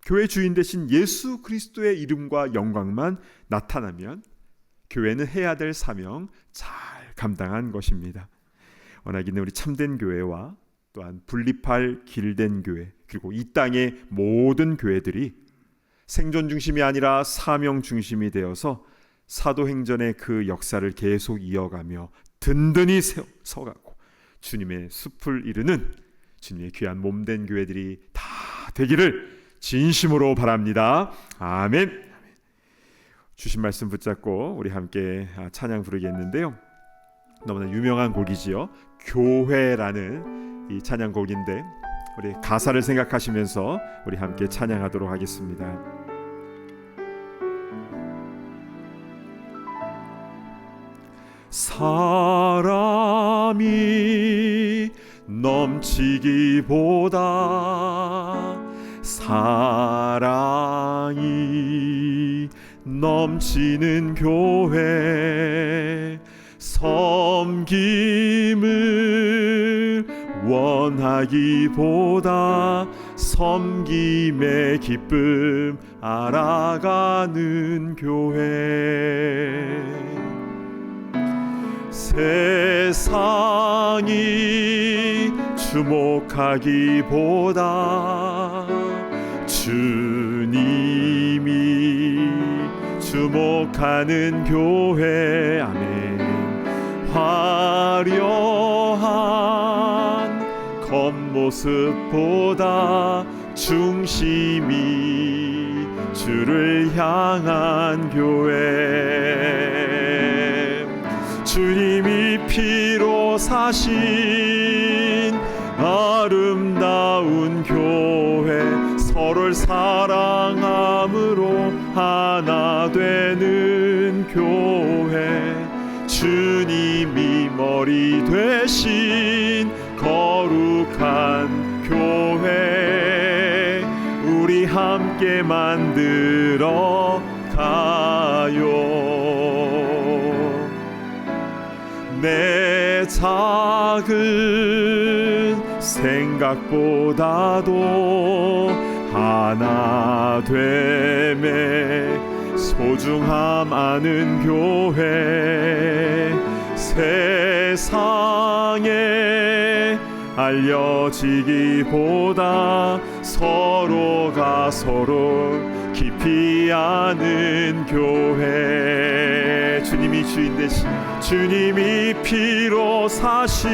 교회 주인 되신 예수 그리스도의 이름과 영광만 나타나면 교회는 해야 될 사명 잘 감당한 것입니다. 워낙 있는 우리 참된 교회와 또한 분립할 길된 교회, 그리고 이 땅의 모든 교회들이 생존 중심이 아니라 사명 중심이 되어서 사도행전의 그 역사를 계속 이어가며 든든히 서가고 주님의 숲을 이루는 주님의 귀한 몸된 교회들이 다 되기를 진심으로 바랍니다. 아멘. 주신 말씀 붙잡고 우리 함께 찬양 부르겠는데요. 너무나 유명한 곡이지요. 교회라는 이 찬양곡인데 우리 가사를 생각하시면서 우리 함께 찬양하도록 하겠습니다. 사랑 감사함이 넘치기보다 사랑이 넘치는 교회, 섬김을 원하기보다 섬김의 기쁨 알아가는 교회, 세상이 주목하기보다 주님이 주목하는 교회, 아멘. 화려한 겉모습보다 중심이 주를 향한 교회, 주님이 피로 사신 아름다운 교회, 서로를 사랑함으로 하나 되는 교회, 주님이 머리 되신 거룩한 교회, 우리 함께 만들어 가요. 내 작은 생각보다도 하나 됨에 소중함 아는 교회, 세상에 알려지기보다 서로가 서로 깊이 아는 교회, 주님이 주인 되신, 주님이 피로 사신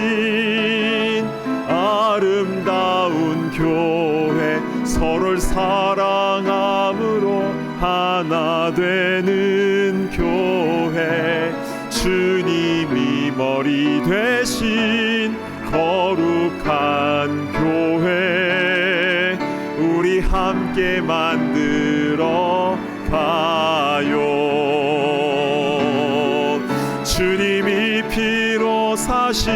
아름다운 교회, 서로를 사랑함으로 하나 되는 교회, 주님이 머리 되신 거룩한 교회, 우리 함께 만들어 가요. 주님이 피로 사신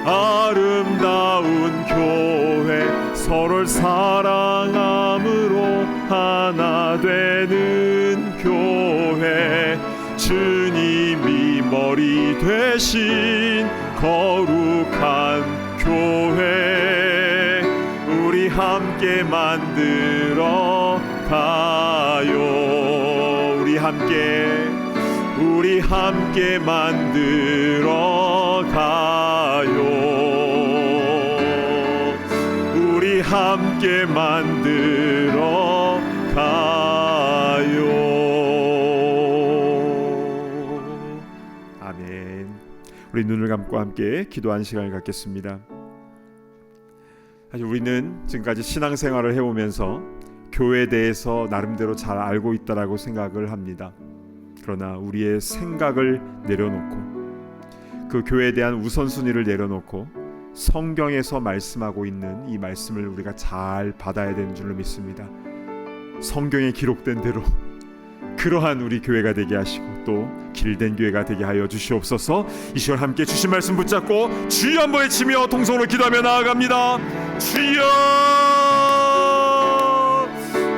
아름다운 교회, 서로를 사랑함으로 하나 되는 교회, 주님이 머리 되신 거룩한 교회, 우리 함께 만들어 가요. 우리 함께 만들어 가요. 우리 함께 만들어 가요. 아멘. 우리 눈을 감고 함께 기도하는 시간을 갖겠습니다. 사실 우리는 지금까지 신앙생활을 해오면서 교회에 대해서 나름대로 잘 알고 있다라고 생각을 합니다. 그러나 우리의 생각을 내려놓고 그 교회에 대한 우선순위를 내려놓고 성경에서 말씀하고 있는 이 말씀을 우리가 잘 받아야 되는 줄로 믿습니다. 성경에 기록된 대로 그러한 우리 교회가 되게 하시고 또 길된 교회가 되게 하여 주시옵소서. 이 시간 함께 주신 말씀 붙잡고 주여 한번 외치며 동성으로 기도하며 나아갑니다. 주여!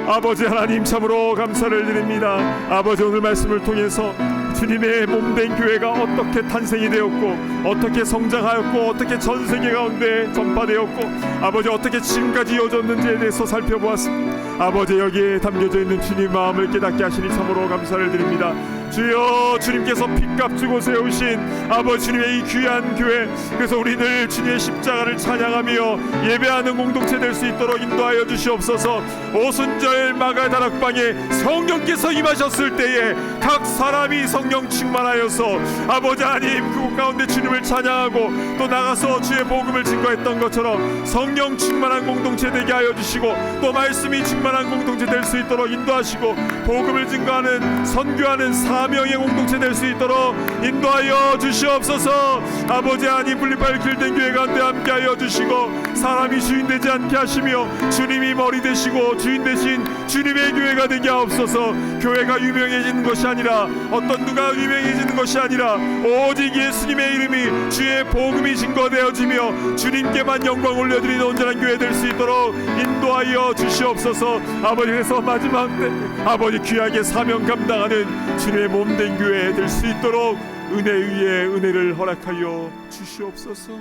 아버지 하나님, 참으로 감사를 드립니다. 아버지, 오늘 말씀을 통해서 주님의 몸된 교회가 어떻게 탄생이 되었고 어떻게 성장하였고 어떻게 전 세계 가운데 전파되었고 아버지 어떻게 지금까지 이어졌는지에 대해서 살펴보았습니다. 아버지, 여기에 담겨져 있는 주님 마음을 깨닫게 하시니 참으로 감사를 드립니다. 주여, 주님께서 핏값 주고 세우신 아버지 주님의 이 귀한 교회, 그래서 우리 늘 주님의 십자가를 찬양하며 예배하는 공동체 될 수 있도록 인도하여 주시옵소서. 오순절 마가 다락방에 성령께서 임하셨을 때에 각 사람이 성령 충만하여서 아버지 하나님 그곳 가운데 주님을 찬양하고 또 나가서 주의 복음을 증거했던 것처럼 성령 충만한 공동체 되게 하여 주시고 또 말씀이 충만한 공동체 될 수 있도록 인도하시고 복음을 증거하는 선교하는 사명의 공동체 될 수 있도록 인도하여 주시옵소서. 아버지 하나님, 분립할 길된 교회 가운데 함께하여 주시고 사람이 주인 되지 않게 하시며 주님이 머리 되시고 주인 되신 주님의 교회가 되게 하옵소서. 교회가 유명해지는 것이 아니라 어떤 누가 유명해지는 것이 아니라 오직 예수님의 이름이 주의 복음이 증거되어지며 주님께만 영광 올려드리는 온전한 교회 될 수 있도록 인도하여 주시옵소서. 아버지, 그래서 마지막 때 아버지 귀하게 사명 감당하는 주님의 몸된 교회 될 수 있도록 은혜 위에 은혜를 허락하여 주시옵소서.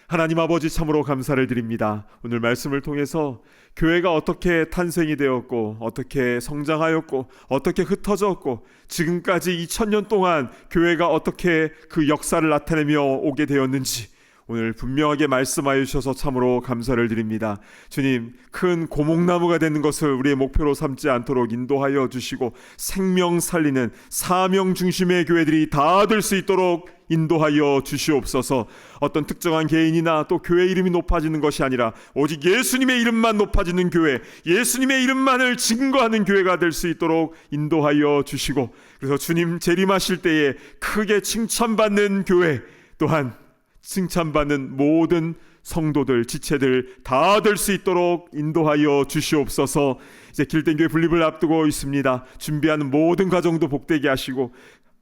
하나님 아버지, 참으로 감사를 드립니다. 오늘 말씀을 통해서 교회가 어떻게 탄생이 되었고 어떻게 성장하였고 어떻게 흩어졌고 지금까지 2000년 동안 교회가 어떻게 그 역사를 나타내며 오게 되었는지 오늘 분명하게 말씀하여 주셔서 참으로 감사를 드립니다. 주님, 큰 고목나무가 되는 것을 우리의 목표로 삼지 않도록 인도하여 주시고 생명 살리는 사명 중심의 교회들이 다 될 수 있도록 인도하여 주시옵소서. 어떤 특정한 개인이나 또 교회 이름이 높아지는 것이 아니라 오직 예수님의 이름만 높아지는 교회, 예수님의 이름만을 증거하는 교회가 될 수 있도록 인도하여 주시고, 그래서 주님 재림하실 때에 크게 칭찬받는 교회, 또한 칭찬받는 모든 성도들, 지체들 다 될 수 있도록 인도하여 주시옵소서. 이제 길된 교회 분립을 앞두고 있습니다. 준비하는 모든 과정도 복되게 하시고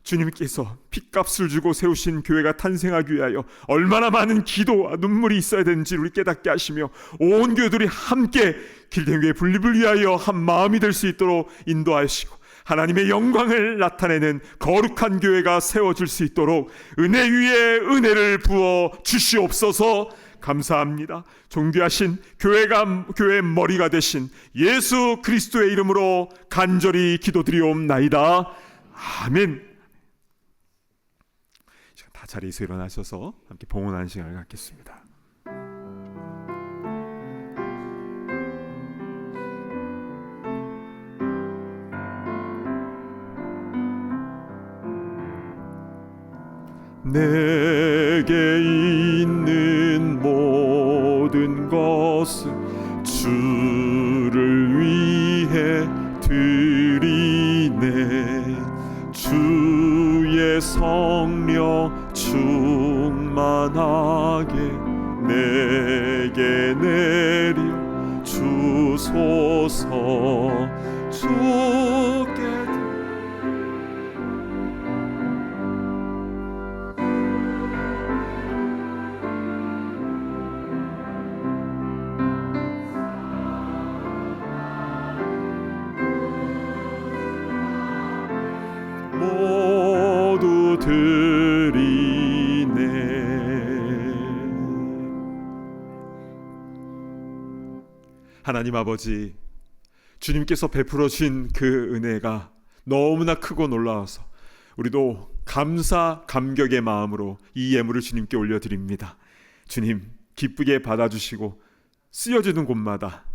주님께서 핏값을 주고 세우신 교회가 탄생하기 위하여 얼마나 많은 기도와 눈물이 있어야 되는지 우리 깨닫게 하시며 온 교회들이 함께 길된 교회 분립을 위하여 한 마음이 될 수 있도록 인도하시고 하나님의 영광을 나타내는 거룩한 교회가 세워질 수 있도록 은혜 위에 은혜를 부어 주시옵소서. 감사합니다. 존귀하신 교회의 머리가 되신 예수 그리스도의 이름으로 간절히 기도드리옵나이다. 아멘. 다 자리에서 일어나셔서 함께 봉헌하는 시간을 갖겠습니다. 내게 있는 모든 것을 주를 위해 드리네. 주의 성령 충만하게 내게 내려 주소서. 주께 모두 드리네. 하나님 아버지, 주님께서 베풀어 주신 그 은혜가 너무나 크고 놀라워서 우리도 감사 감격의 마음으로 이 예물을 주님께 올려드립니다. 주님, 기쁘게 받아주시고 쓰여지는 곳마다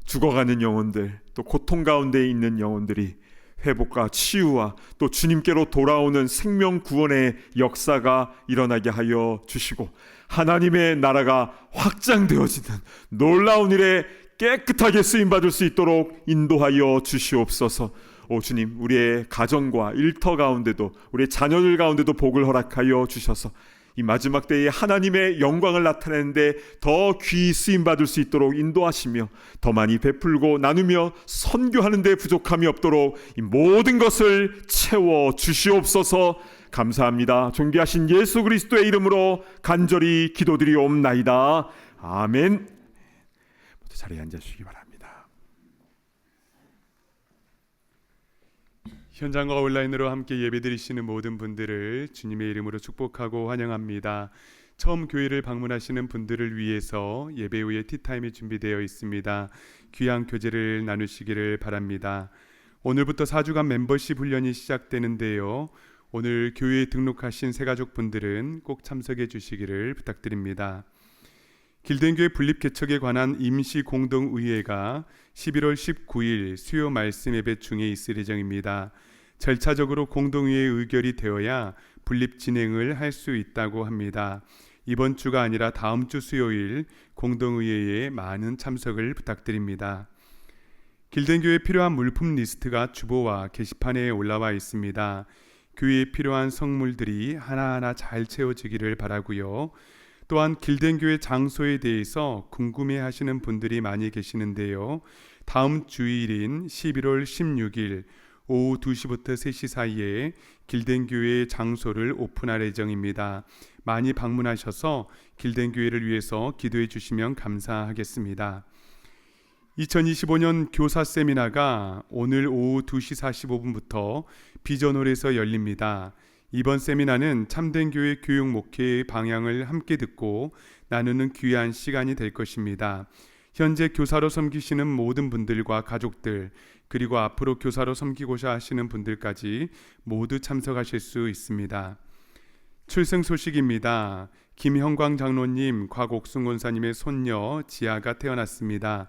죽어가는 영혼들, 또 고통 가운데 있는 영혼들이 회복과 치유와 또 주님께로 돌아오는 생명 구원의 역사가 일어나게 하여 주시고 하나님의 나라가 확장되어지는 놀라운 일에 깨끗하게 쓰임받을 수 있도록 인도하여 주시옵소서. 오 주님, 우리의 가정과 일터 가운데도 우리의 자녀들 가운데도 복을 허락하여 주셔서 이 마지막 때에 하나님의 영광을 나타내는데 더 귀히 쓰임받을 수 있도록 인도하시며 더 많이 베풀고 나누며 선교하는 데 부족함이 없도록 이 모든 것을 채워 주시옵소서. 감사합니다. 존귀하신 예수 그리스도의 이름으로 간절히 기도드리옵나이다. 아멘. 모두 자리에 앉아주시기 바랍니다. 현장과 온라인으로 함께 예배드리시는 모든 분들을 주님의 이름으로 축복하고 환영합니다. 처음 교회를 방문하시는 분들을 위해서 예배 후에 티타임이 준비되어 있습니다. 귀한 교제를 나누시기를 바랍니다. 오늘부터 4주간 멤버십 훈련이 시작되는데요. 오늘 교회에 등록하신 새가족분들은 꼭 참석해 주시기를 부탁드립니다. 길된교회 분립개척에 관한 임시공동의회가 11월 19일 수요 말씀 예배 중에 있을 예정입니다. 절차적으로 공동의회 의결이 되어야 분립 진행을 할 수 있다고 합니다. 이번 주가 아니라 다음 주 수요일 공동의회에 많은 참석을 부탁드립니다. 길든 교회에 필요한 물품 리스트가 주보와 게시판에 올라와 있습니다. 교회에 필요한 성물들이 하나하나 잘 채워지기를 바라고요. 또한 길든 교회 장소에 대해서 궁금해하시는 분들이 많이 계시는데요. 다음 주일인 11월 16일 오후 2시부터 3시 사이에 길든 교회 장소를 오픈할 예정입니다. 많이 방문하셔서 길든 교회를 위해서 기도해 주시면 감사하겠습니다. 2025년 교사 세미나가 오늘 오후 2시 45분부터 비전홀에서 열립니다. 이번 세미나는 참된 교회 교육 목회의 방향을 함께 듣고 나누는 귀한 시간이 될 것입니다. 현재 교사로 섬기시는 모든 분들과 가족들, 그리고 앞으로 교사로 섬기고자 하시는 분들까지 모두 참석하실 수 있습니다. 출생 소식입니다. 김형광 장로님, 곽옥순 권사님의 손녀 지아가 태어났습니다.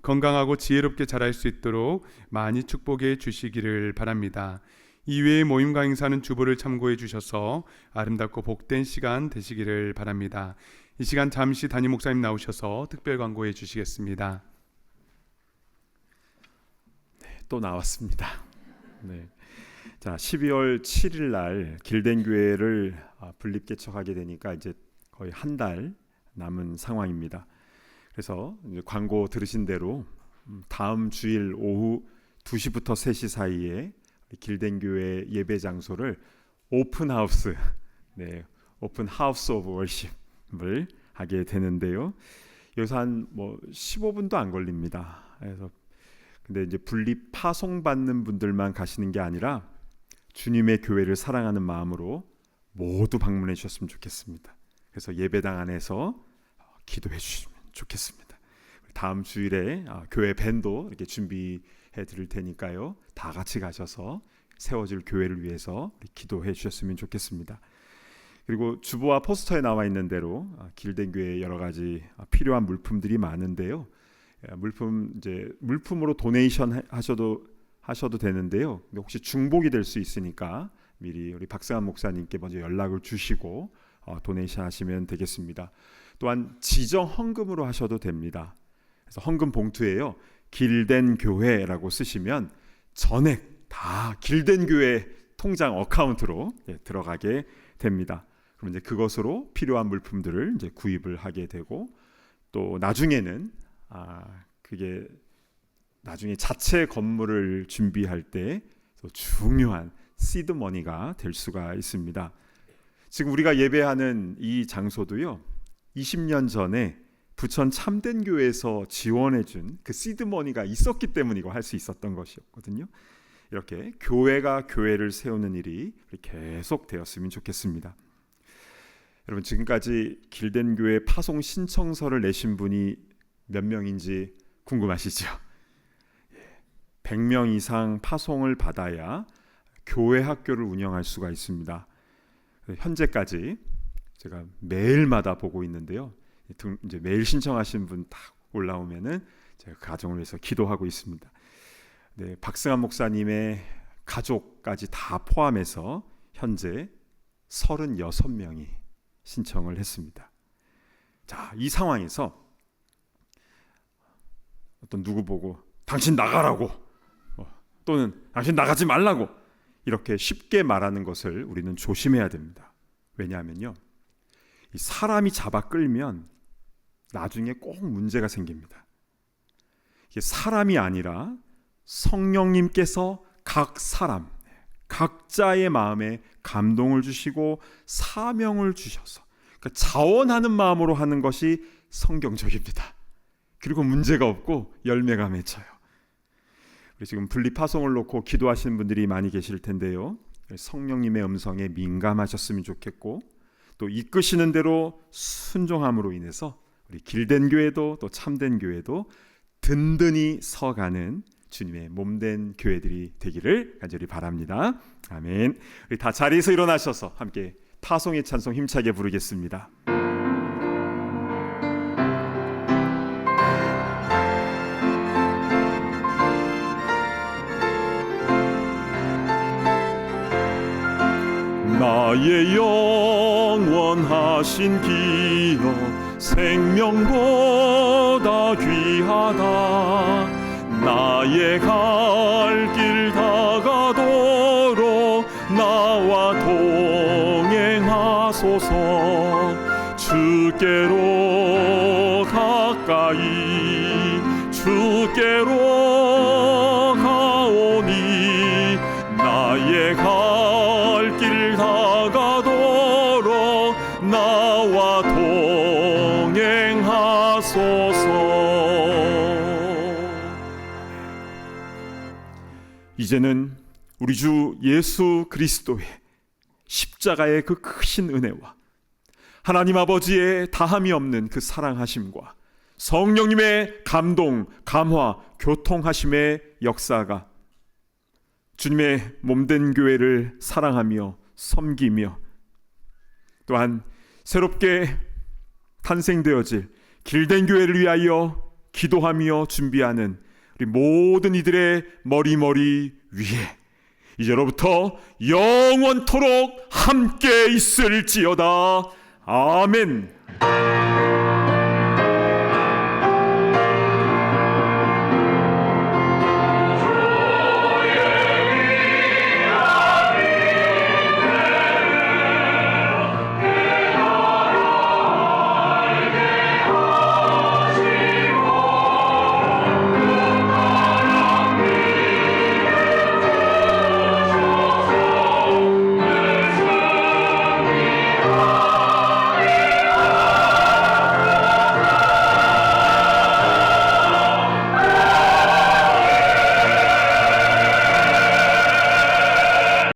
건강하고 지혜롭게 자랄 수 있도록 많이 축복해 주시기를 바랍니다. 이외의 모임 강의사는 주보를 참고해 주셔서 아름답고 복된 시간 되시기를 바랍니다. 이 시간 잠시 담임 목사님 나오셔서 특별 광고해 주시겠습니다. 또 나왔습니다. 네. 자, 12월 7일 날 길든 교회를 분립 개척하게 되니까 이제 거의 한 달 남은 상황입니다. 그래서 이제 광고 들으신 대로 다음 주일 오후 2시부터 3시 사이에 길든 교회 예배 장소를 오픈 하우스, 오픈 하우스 오브 월십을 하게 되는데요. 여기서 한 15분도 안 걸립니다. 그래서 근데 이제 분립 파송받는 분들만 가시는 게 아니라 주님의 교회를 사랑하는 마음으로 모두 방문해 주셨으면 좋겠습니다. 그래서 예배당 안에서 기도해 주시면 좋겠습니다. 다음 주일에 교회 밴도 이렇게 준비해 드릴 테니까요. 다 같이 가셔서 세워질 교회를 위해서 기도해 주셨으면 좋겠습니다. 그리고 주보와 포스터에 나와 있는 대로 길든 교회에 여러 가지 필요한 물품들이 많은데요. 물품으로 도네이션 하셔도 되는데요. 근데 혹시 중복이 될 수 있으니까 미리 우리 박승환 목사님께 먼저 연락을 주시고 도네이션 하시면 되겠습니다. 또한 지정 헌금으로 하셔도 됩니다. 그래서 헌금 봉투에요. 길든 교회라고 쓰시면 전액 다 길든 교회 통장 어카운트로 들어가게 됩니다. 그럼 이제 그것으로 필요한 물품들을 이제 구입을 하게 되고 또 나중에는 그게 나중에 자체 건물을 준비할 때 중요한 시드 머니가 될 수가 있습니다. 지금 우리가 예배하는 이 장소도요. 20년 전에 부천 참된 교회에서 지원해 준 그 시드 머니가 있었기 때문에 이거 할 수 있었던 것이었거든요. 이렇게 교회가 교회를 세우는 일이 계속 되었으면 좋겠습니다. 여러분 지금까지 길든 교회 파송 신청서를 내신 분이 몇 명인지 궁금하시죠? 100명 이상 파송을 받아야 교회 학교를 운영할 수가 있습니다. 현재까지 제가 매일마다 보고 있는데요. 이제 매일 신청하신 분 딱 올라오면은 제가 그 가정을 위해서 기도하고 있습니다. 박승환 목사님의 가족까지 다 포함해서 현재 36명이 신청을 했습니다. 자, 이 상황에서 어떤 누구 보고 당신 나가라고 또는 당신 나가지 말라고 이렇게 쉽게 말하는 것을 우리는 조심해야 됩니다. 왜냐하면요, 이 사람이 잡아 끌면 나중에 꼭 문제가 생깁니다. 이게 사람이 아니라 성령님께서 각 사람, 각자의 마음에 감동을 주시고 사명을 주셔서 그러니까 자원하는 마음으로 하는 것이 성경적입니다. 그리고 문제가 없고 열매가 맺혀요. 우리 지금 분리 파송을 놓고 기도하시는 분들이 많이 계실 텐데요. 성령님의 음성에 민감하셨으면 좋겠고 또 이끄시는 대로 순종함으로 인해서 우리 길든 교회도 또 참된 교회도 든든히 서가는 주님의 몸된 교회들이 되기를 간절히 바랍니다. 아멘. 우리 다 자리에서 일어나셔서 함께 파송의 찬송 힘차게 부르겠습니다. 나의 영원하신 기여 생명보다 귀하다. 나의 갈 길 다가도록 나와 동행하소서. 주께로 가까이 주께로 가오니 나의 갈 길 다가도록 나와 동행하소서. 이제는 우리 주 예수 그리스도의 십자가의 그 크신 은혜와 하나님 아버지의 다함이 없는 그 사랑하심과 성령님의 감동, 감화, 교통하심의 역사가 주님의 몸된 교회를 사랑하며 섬기며 또한 새롭게 탄생되어질 길된 교회를 위하여 기도하며 준비하는 우리 모든 이들의 머리 위에 이제로부터 영원토록 함께 있을지어다. 아멘.